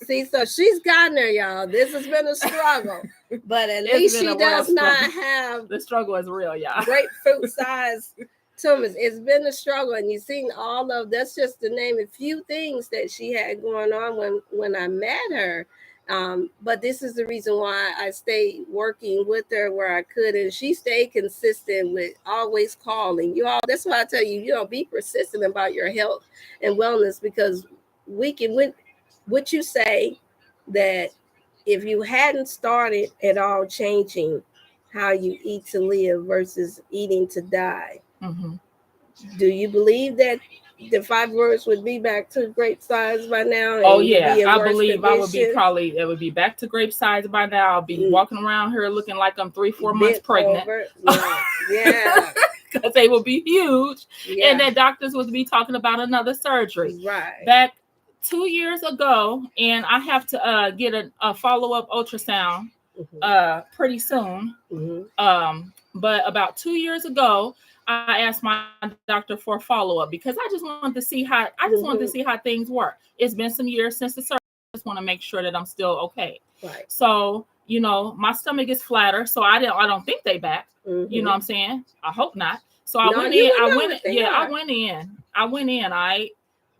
See, so she's gotten there, y'all. This has been a struggle, but at least she does not have the struggle is real, y'all. Grapefruit size tumors. It's been a struggle, and you've seen all of that's just to name a few things that she had going on when I met her. But this is the reason why I stayed working with her where I could, and she stayed consistent with always calling you all. That's why I tell you, be persistent about your health and wellness, because we can. Would you say that if you hadn't started at all changing how you eat to live versus eating to die. Mm-hmm. Do you believe that the fibroids would be back to grape size by now? And Oh yeah, be in I worse believe condition? it would be back to grape size by now. I'll be walking around here looking like I'm 3-4 months pregnant. Yeah. Because they will be huge. Yeah. And then doctors would be talking about another surgery. Right. Back 2 years ago, and I have to get a follow-up ultrasound pretty soon. But about 2 years ago, I asked my doctor for a follow-up because I just wanted to see how things work. It's been some years since the surgery. I just want to make sure that I'm still okay. Right. So, my stomach is flatter, so I don't think they back. You know what I'm saying? I hope not. So I went in. I went in, all right.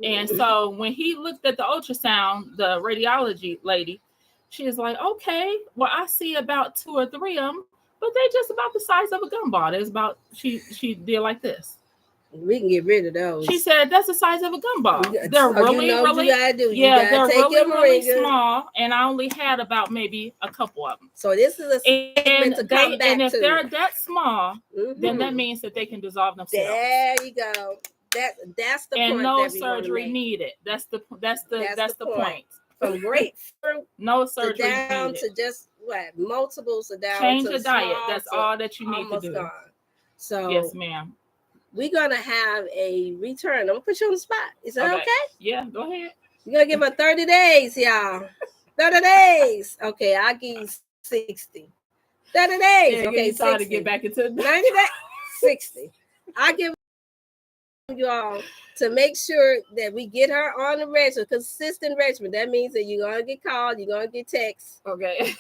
And so when he looked at the ultrasound, the radiology lady, she was like, okay, well, I see about 2 or 3 of them, but they just about the size of a gumball. It's about, she did like this. We can get rid of those. She said that's the size of a gumball. They're really small, and I only had about maybe a couple of them. So this is a segment to come back and if they're that small, then that means that they can dissolve themselves. There you go. That's the and point. No surgery needed. That's the point. From grapefruit, no surgery down needed. to just multiples of down. Change to your diet. That's all that you need to do. Gone. So yes, ma'am. We're gonna have a return. I'm gonna put you on the spot. Is that okay? Yeah, go ahead. You're gonna give her 30 days, y'all. 30 days. Okay, I'll give you 60. 30 days. Yeah, okay, 60. To get back into 90 days. 60. I give you all to make sure that we get her on the regimen, consistent regimen. That means that you're gonna get called, you're gonna get texts. Okay.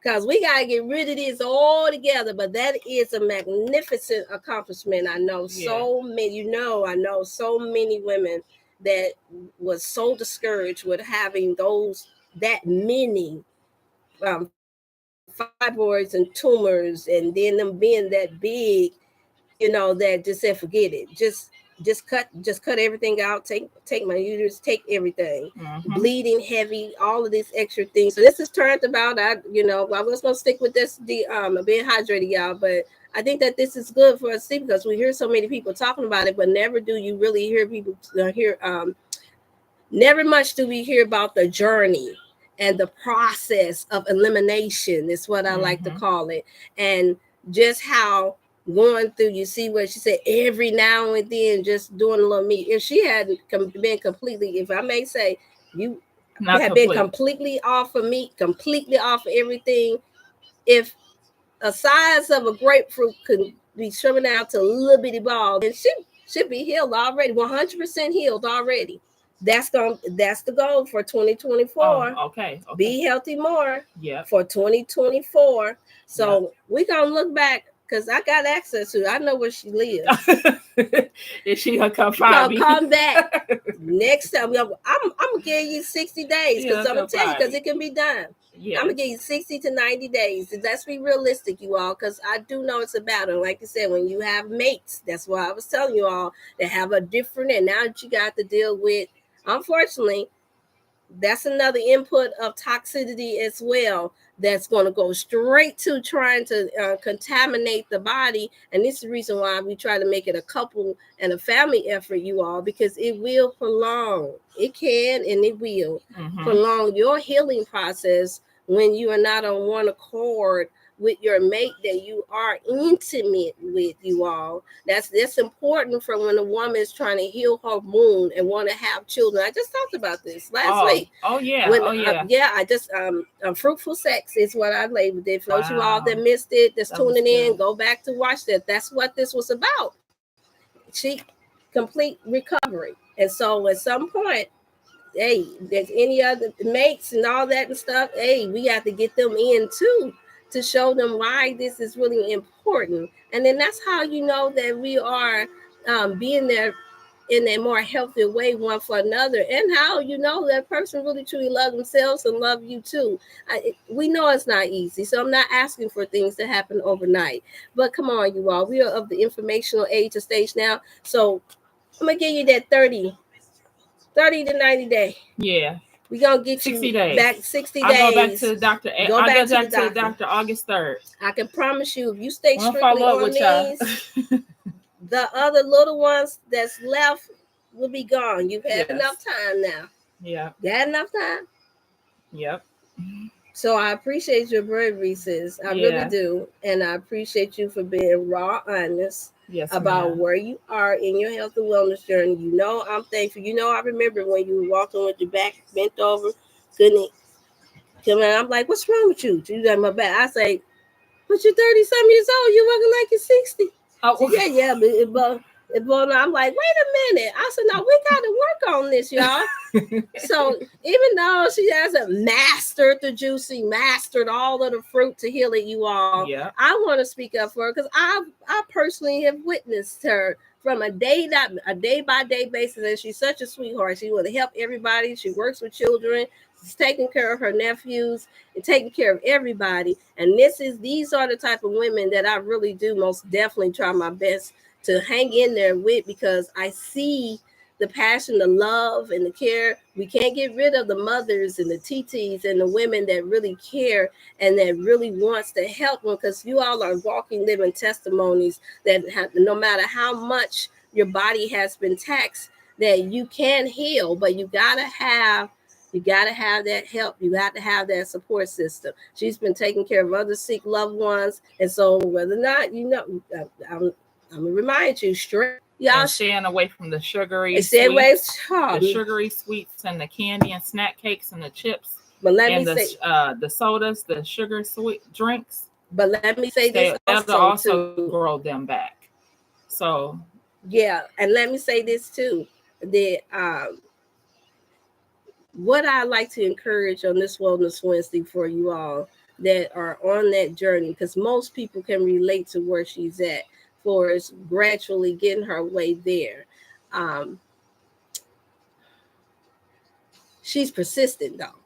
Because we got to get rid of this all together. But that is a magnificent accomplishment. I know so many, I know so many women that was so discouraged with having that many fibroids and tumors, and then them being that big, that just said, forget it. Just cut everything out. Take my uterus, take everything. Bleeding heavy, all of these extra things. So this is turned about. I was gonna stick with this being hydrated, y'all, but I think that this is good for us to see, because we hear so many people talking about it, but never do you really hear people never much do we hear about the journey and the process of elimination, is what I like to call it. And just how going through, you see what she said, every now and then just doing a little meat. If she hadn't been completely, if I may say, you have been completely off of meat, completely off of everything, if a size of a grapefruit could be shriveled out to a little bitty ball, and she should be healed already, 100% healed already. That's the goal for 2024. Okay. Be healthy more. For 2024. So we're gonna look back, because I got access to it. I know where she lives. Is she gonna come find me? Come back next time. I'm gonna give you 60 days, because I'm gonna tell you, because it can be done. I'm gonna give you 60 to 90 days. Let's be realistic, you all, because I do know it's a battle. Like I said, when you have mates, that's why I was telling you all, that have a different, and now that you got to deal with, unfortunately, that's another input of toxicity as well, that's going to go straight to trying to contaminate the body. And this is the reason why we try to make it a couple and a family effort, you all, because it will prolong. It can, and it will prolong your healing process when you are not on one accord with your mate that you are intimate with, you all. That's important for when a woman is trying to heal her wound and want to have children. I just talked about this last week. I just fruitful sex is what I labeled it. For those you all that missed it, that's tuning in, go back to watch that. That's what this was about. Complete recovery. And so at some point, hey, there's any other mates and all that and stuff, hey, we have to get them in too, to show them why this is really important. And then that's how you know that we are being there in a more healthy way one for another, and how you know that person really truly love themselves and love you too. We know it's not easy, so I'm not asking for things to happen overnight, but come on, you all, we are of the informational age or stage now, so I'm gonna give you that 30 to 90 day We're gonna get 60 you days. back 60 days. I go back to the doctor. Go I back go to back the to the doctor August 3rd. I can promise you, if you stay I'll strictly follow up on with these, the other little ones that's left will be gone. You've had enough time now. Yeah. Got enough time? Yep. So I appreciate your bravery, sis. I really do. And I appreciate you for being raw, honest about where you are in your health and wellness journey. You know, I'm thankful. You know, I remember when you were walking with your back bent over, couldn't come in. I'm like, what's wrong with you? You got my back. I say, but you're 30-some years old. You're walking like you're 60. Oh, so, yeah. But I'm like, wait a minute. I said, no, we got to work on this, y'all. So even though she hasn't mastered the juicing, mastered all of the fruit to heal it, you all, I want to speak up for her because I personally have witnessed her from a day by day basis, and she's such a sweetheart. She want to help everybody. She works with children. She's taking care of her nephews and taking care of everybody. And these are the type of women that I really do most definitely try my best to hang in there with, because I see the passion, the love, and the care. We can't get rid of the mothers and the TTs and the women that really care and that really wants to help them, because you all are walking, living testimonies that no matter how much your body has been taxed, that you can heal, but you gotta have that help. You have to have that support system. She's been taking care of other sick loved ones, and so whether or not I'm gonna remind you, straight, y'all, staying away from the sugary, the sugary sweets and the candy and snack cakes and the chips. But let me say, the sodas, the sugar sweet drinks. But let me say this also grow them back. So yeah, and let me say this too. What I like to encourage on this Wellness Wednesday for you all that are on that journey, because most people can relate to where she's at, for is gradually getting her way there. She's persistent though.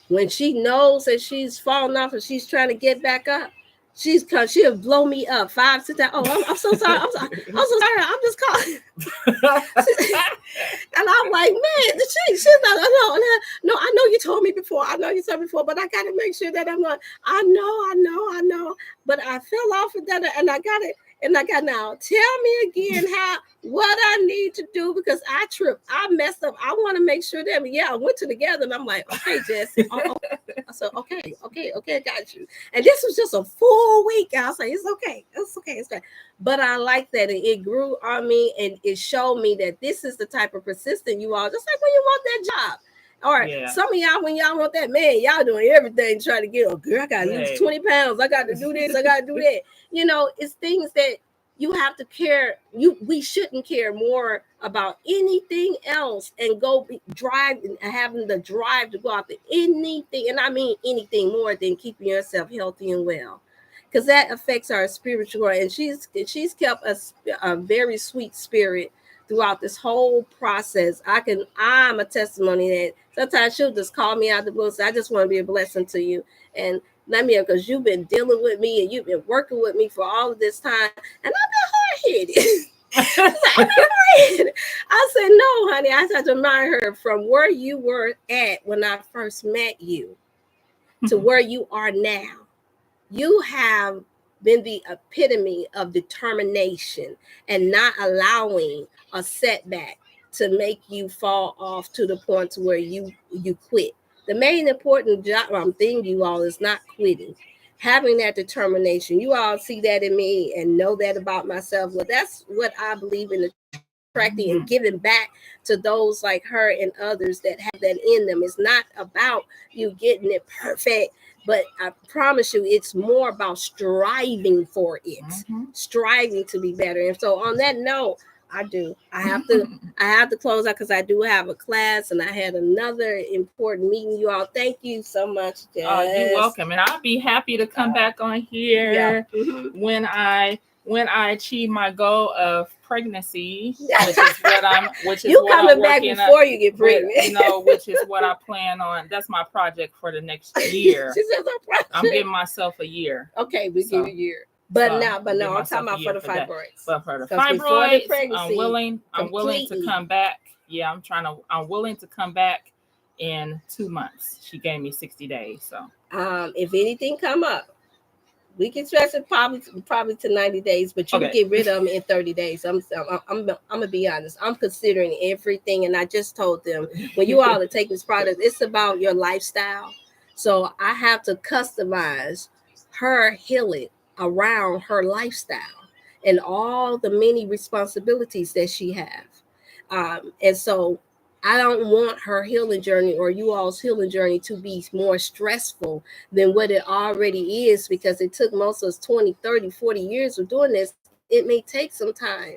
When she knows that she's fallen off and she's trying to get back up, she'll blow me up 5 6 times. Oh, I'm so sorry. I'm so sorry. I'm just calling. And I'm like, man, she's not. No, I know you told me before. But I got to make sure that I'm not. I know. But I fell off of that, and I got it. And I got, now tell me again what I need to do, because I tripped. I messed up. I want to make sure that, I went together and I'm like, okay, Jesse. I said, okay, I got you. And this was just a full week. I was like, it's okay. But I like that it grew on me, and it showed me that this is the type of persistent you all, just like when you want that job. Or some of y'all, when y'all want that man, y'all doing everything to try to get, oh girl, I got to lose 20 pounds. I got to do this. I got to do that. It's things that you have to care. We shouldn't care more about anything else and having the drive to go after anything. And I mean anything more than keeping yourself healthy and well, because that affects our spiritual. And she's kept a very sweet spirit throughout this whole process. I'm a testimony that sometimes she'll just call me out the blue. So I just want to be a blessing to you. And let me, because you've been dealing with me and you've been working with me for all of this time. And I've been hard-headed. I said, no, honey. I had to remind her, from where you were at when I first met you to where you are now, you have been the epitome of determination and not allowing a setback to make you fall off to the point to where you quit. The main important thing, you all, is not quitting. Having that determination. You all see that in me and know that about myself. Well, that's what I believe in, attracting and giving back to those like her and others that have that in them. It's not about you getting it perfect, but I promise you, it's more about striving for it, striving to be better. And so on that note, I have to close out, because I do have a class and I had another important meeting. You all, thank you so much, Jess. You're welcome. And I'll be happy to come back on here when I achieve my goal of pregnancy, which is what I'm coming back before you get pregnant. Which is what I plan on. That's my project for the next year. She says I'm giving myself a year. Okay, we give a year. But now, I'm talking about for the fibroids. But for the fibroids, I'm willing to come back. Yeah, I'm willing to come back in 2 months. She gave me 60 days. So if anything come up, we can stretch it probably to 90 days, but you Okay. can get rid of them in 30 days. I'm gonna be honest. I'm considering everything, and I just told them when you all are taking this product, it's about your lifestyle. So I have to customize her healing around her lifestyle and all the many responsibilities that she have. And so I don't want her healing journey or you all's healing journey to be more stressful than what it already is, because it took most of us 20, 30, 40 years of doing this. It may take some time.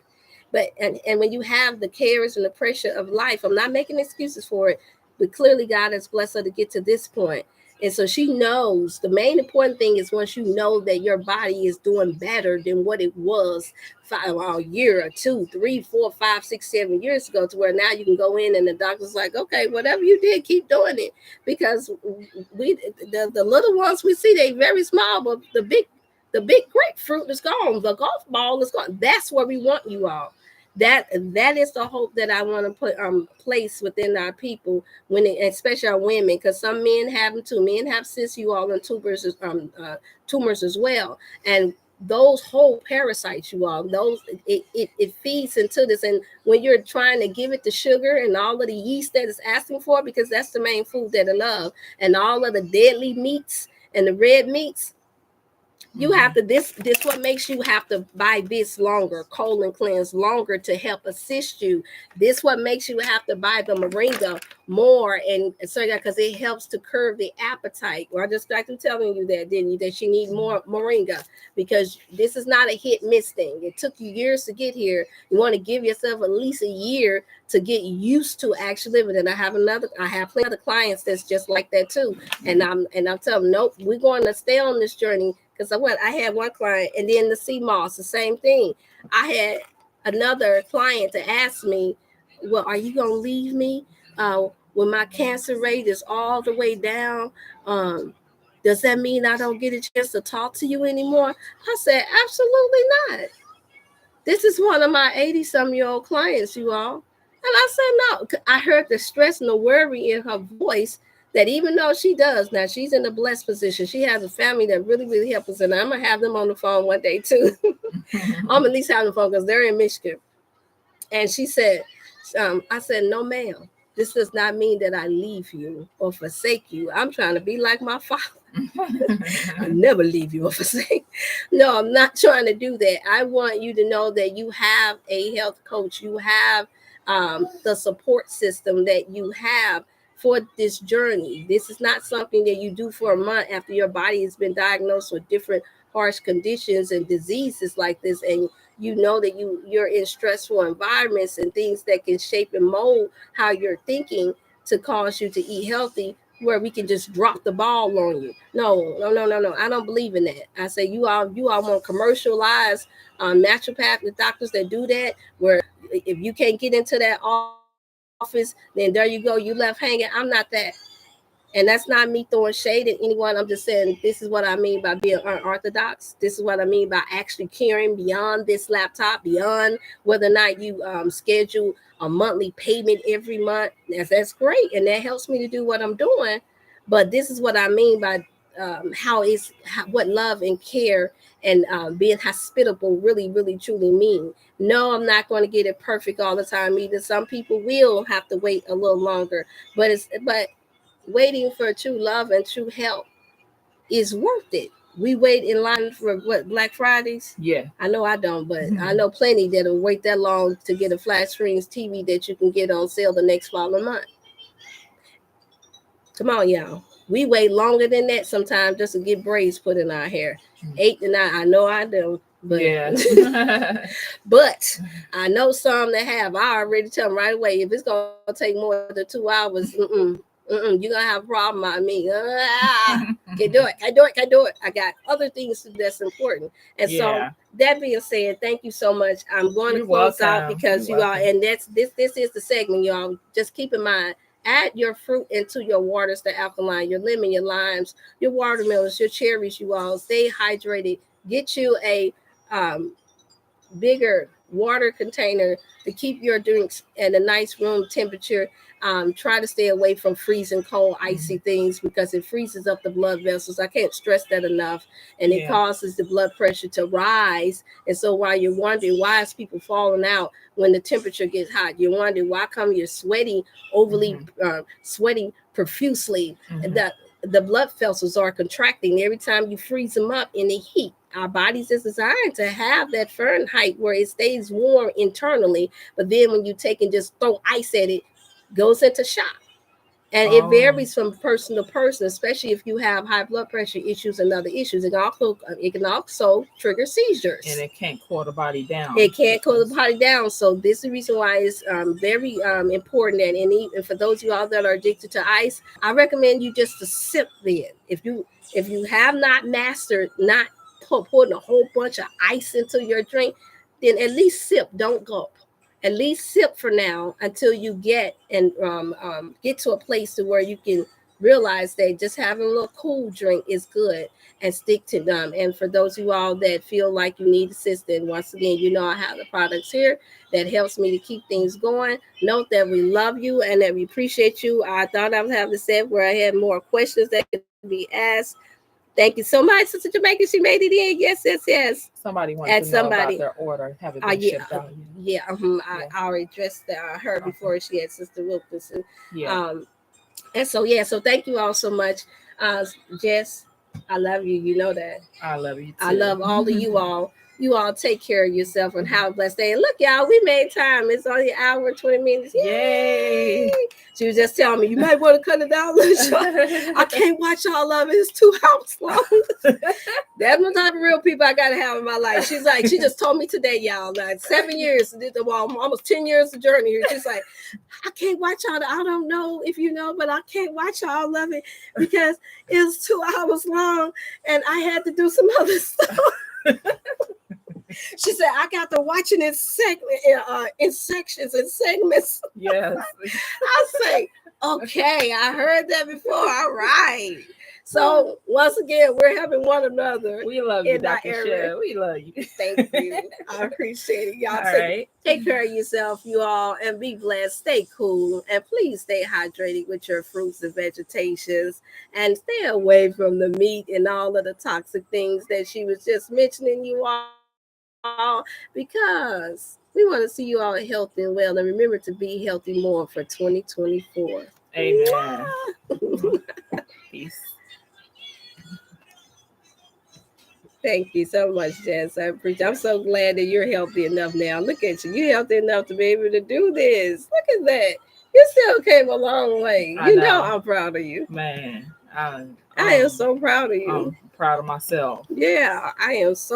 But and when you have the cares and the pressure of life, I'm not making excuses for it, but clearly God has blessed her to get to this point. And so she knows the main important thing is once you know that your body is doing better than what it was a year or 2, 3, 4, 5, 6, 7 years ago, to where now you can go in and the doctor's like, okay, whatever you did, keep doing it. Because the little ones we see, they very small, but the big grapefruit is gone. The golf ball is gone. That's where we want you all. That is the hope that I want to put place within our people, especially our women, because some men have them too. Men have cysts, you all, and tumors as well, and those whole parasites, you all, those it feeds into this. And when you're trying to give it the sugar and all of the yeast that it's asking for, because that's the main food that it love, and all of the deadly meats and the red meats, you have to this what makes you have to buy this longer, colon cleanse longer, to help assist you. This what makes you have to buy the moringa more, and so because it helps to curb the appetite. Well, I just got to telling you that, didn't you, that you need more moringa, because this is not a hit miss thing. It took you years to get here. You want to give yourself at least a year to get used to actually living. And I have plenty of clients that's just like that too. And I'm telling them, nope, we're going to stay on this journey. Because I had one client, and then the sea moss, the same thing. I had another client to ask me, well, are you going to leave me when my cancer rate is all the way down? Does that mean I don't get a chance to talk to you anymore? I said, absolutely not. This is one of my 80-some-year-old clients, you all. And I said, no. I heard the stress and the worry in her voice, that even though she does, now she's in a blessed position. She has a family that really, really helps us. And I'm going to have them on the phone one day too. I'm at least having the phone because they're in Michigan. And she said, I said, no, ma'am, this does not mean that I leave you or forsake you. I'm trying to be like my father. I never leave you or forsake. No, I'm not trying to do that. I want you to know that you have a health coach. You have the support system that you have for this journey. This is not something that you do for a month after your body has been diagnosed with different harsh conditions and diseases like this, and you know that you're in stressful environments and things that can shape and mold how you're thinking to cause you to eat healthy, where we can just drop the ball on you. No. I don't believe in that. I say you all want commercialized naturopathic doctors that do that, where if you can't get into that office, then there you go, you left hanging. I'm not that. And that's not me throwing shade at anyone. I'm just saying this is what I mean by being unorthodox. This is what I mean by actually caring beyond this laptop, beyond whether or not you schedule a monthly payment every month. That's great, and that helps me to do what I'm doing. But this is what I mean by what love and care and being hospitable really, really, truly mean. No, I'm not going to get it perfect all the time either. Some people will have to wait a little longer, but waiting for true love and true help is worth it. We wait in line for what, Black Fridays? Yeah. I know I don't, but I know plenty that'll wait that long to get a flat screen TV that you can get on sale the next following month. Come on, y'all. We wait longer than that sometimes just to get braids put in our hair. 8 to 9. I know I do. But yeah. But I know some that have. I already tell them right away, if it's going to take more than 2 hours, you're going to have a problem. I mean, can't do it. I got other things that's important. And so that being said, thank you so much. I'm going to close out because you all, and this is the segment, y'all. Just keep in mind, add your fruit into your waters, the alkaline, your lemon, your limes, your watermelons, your cherries, you all. Stay hydrated. Get you a bigger water container to keep your drinks at a nice room temperature. Try to stay away from freezing cold, icy things because it freezes up the blood vessels. I can't stress that enough. And it causes the blood pressure to rise. And so while you're wondering why is people falling out when the temperature gets hot, you're wondering why come you're sweating overly, sweating profusely. The blood vessels are contracting every time you freeze them up in the heat. Our bodies is designed to have that Fahrenheit where it stays warm internally, but then when you take and just throw ice at it, goes into shock. And it varies from person to person, especially if you have high blood pressure issues and other issues. It can also trigger seizures. And it can't cool the body down. It can't cool the body down. So this is the reason why it's very important. And for those of you all that are addicted to ice, I recommend you just to sip then. If you have not mastered not putting a whole bunch of ice into your drink, then at least sip, don't gulp. At least sip for now until you get to a place to where you can realize that just having a little cool drink is good, and stick to them. And for those of you all that feel like you need assistance, once again, you know I have the products here that helps me to keep things going. Note that we love you and that we appreciate you. I thought I would have the set where I had more questions that could be asked. Thank you so much, Sister Jamaica. She made it in. Yes. Somebody wants to know about their order. Have it been shipped out? I already addressed her before she had Sister Wilkinson. So thank you all so much. Jess, I love you. You know that. I love you too. I love all of you all. You all take care of yourself and have a blessed day. And look, y'all, we made time. It's only an hour and 20 minutes. Yay! She was just telling me, you might want to cut it down. I can't watch all of it. It's 2 hours long. That's the type of real people I got to have in my life. She's like, she just told me today, y'all, like 7 years, almost 10 years of journey here. She's like, I can't watch all of it. I don't know if you know, but I can't watch all of it because it's 2 hours long and I had to do some other stuff. She said, I got to watching it in sections and segments. Yes. I say, okay, I heard that before. All right. So once again, we're helping one another. We love you, Dr. Shell. We love you. Thank you. I appreciate it. Y'all take care of yourself, you all, and be blessed. Stay cool. And please stay hydrated with your fruits and vegetations. And stay away from the meat and all of the toxic things that she was just mentioning, you all, because we want to see you all healthy and well. And remember to be healthy more for 2024. Amen. Peace. Thank you so much, Jess. I appreciate. I'm so glad that you're healthy enough now. Look at you. You're healthy enough to be able to do this. Look at that. You still came a long way. You know I'm proud of you. Man, I am so proud of you. I'm proud of myself. Yeah, I am so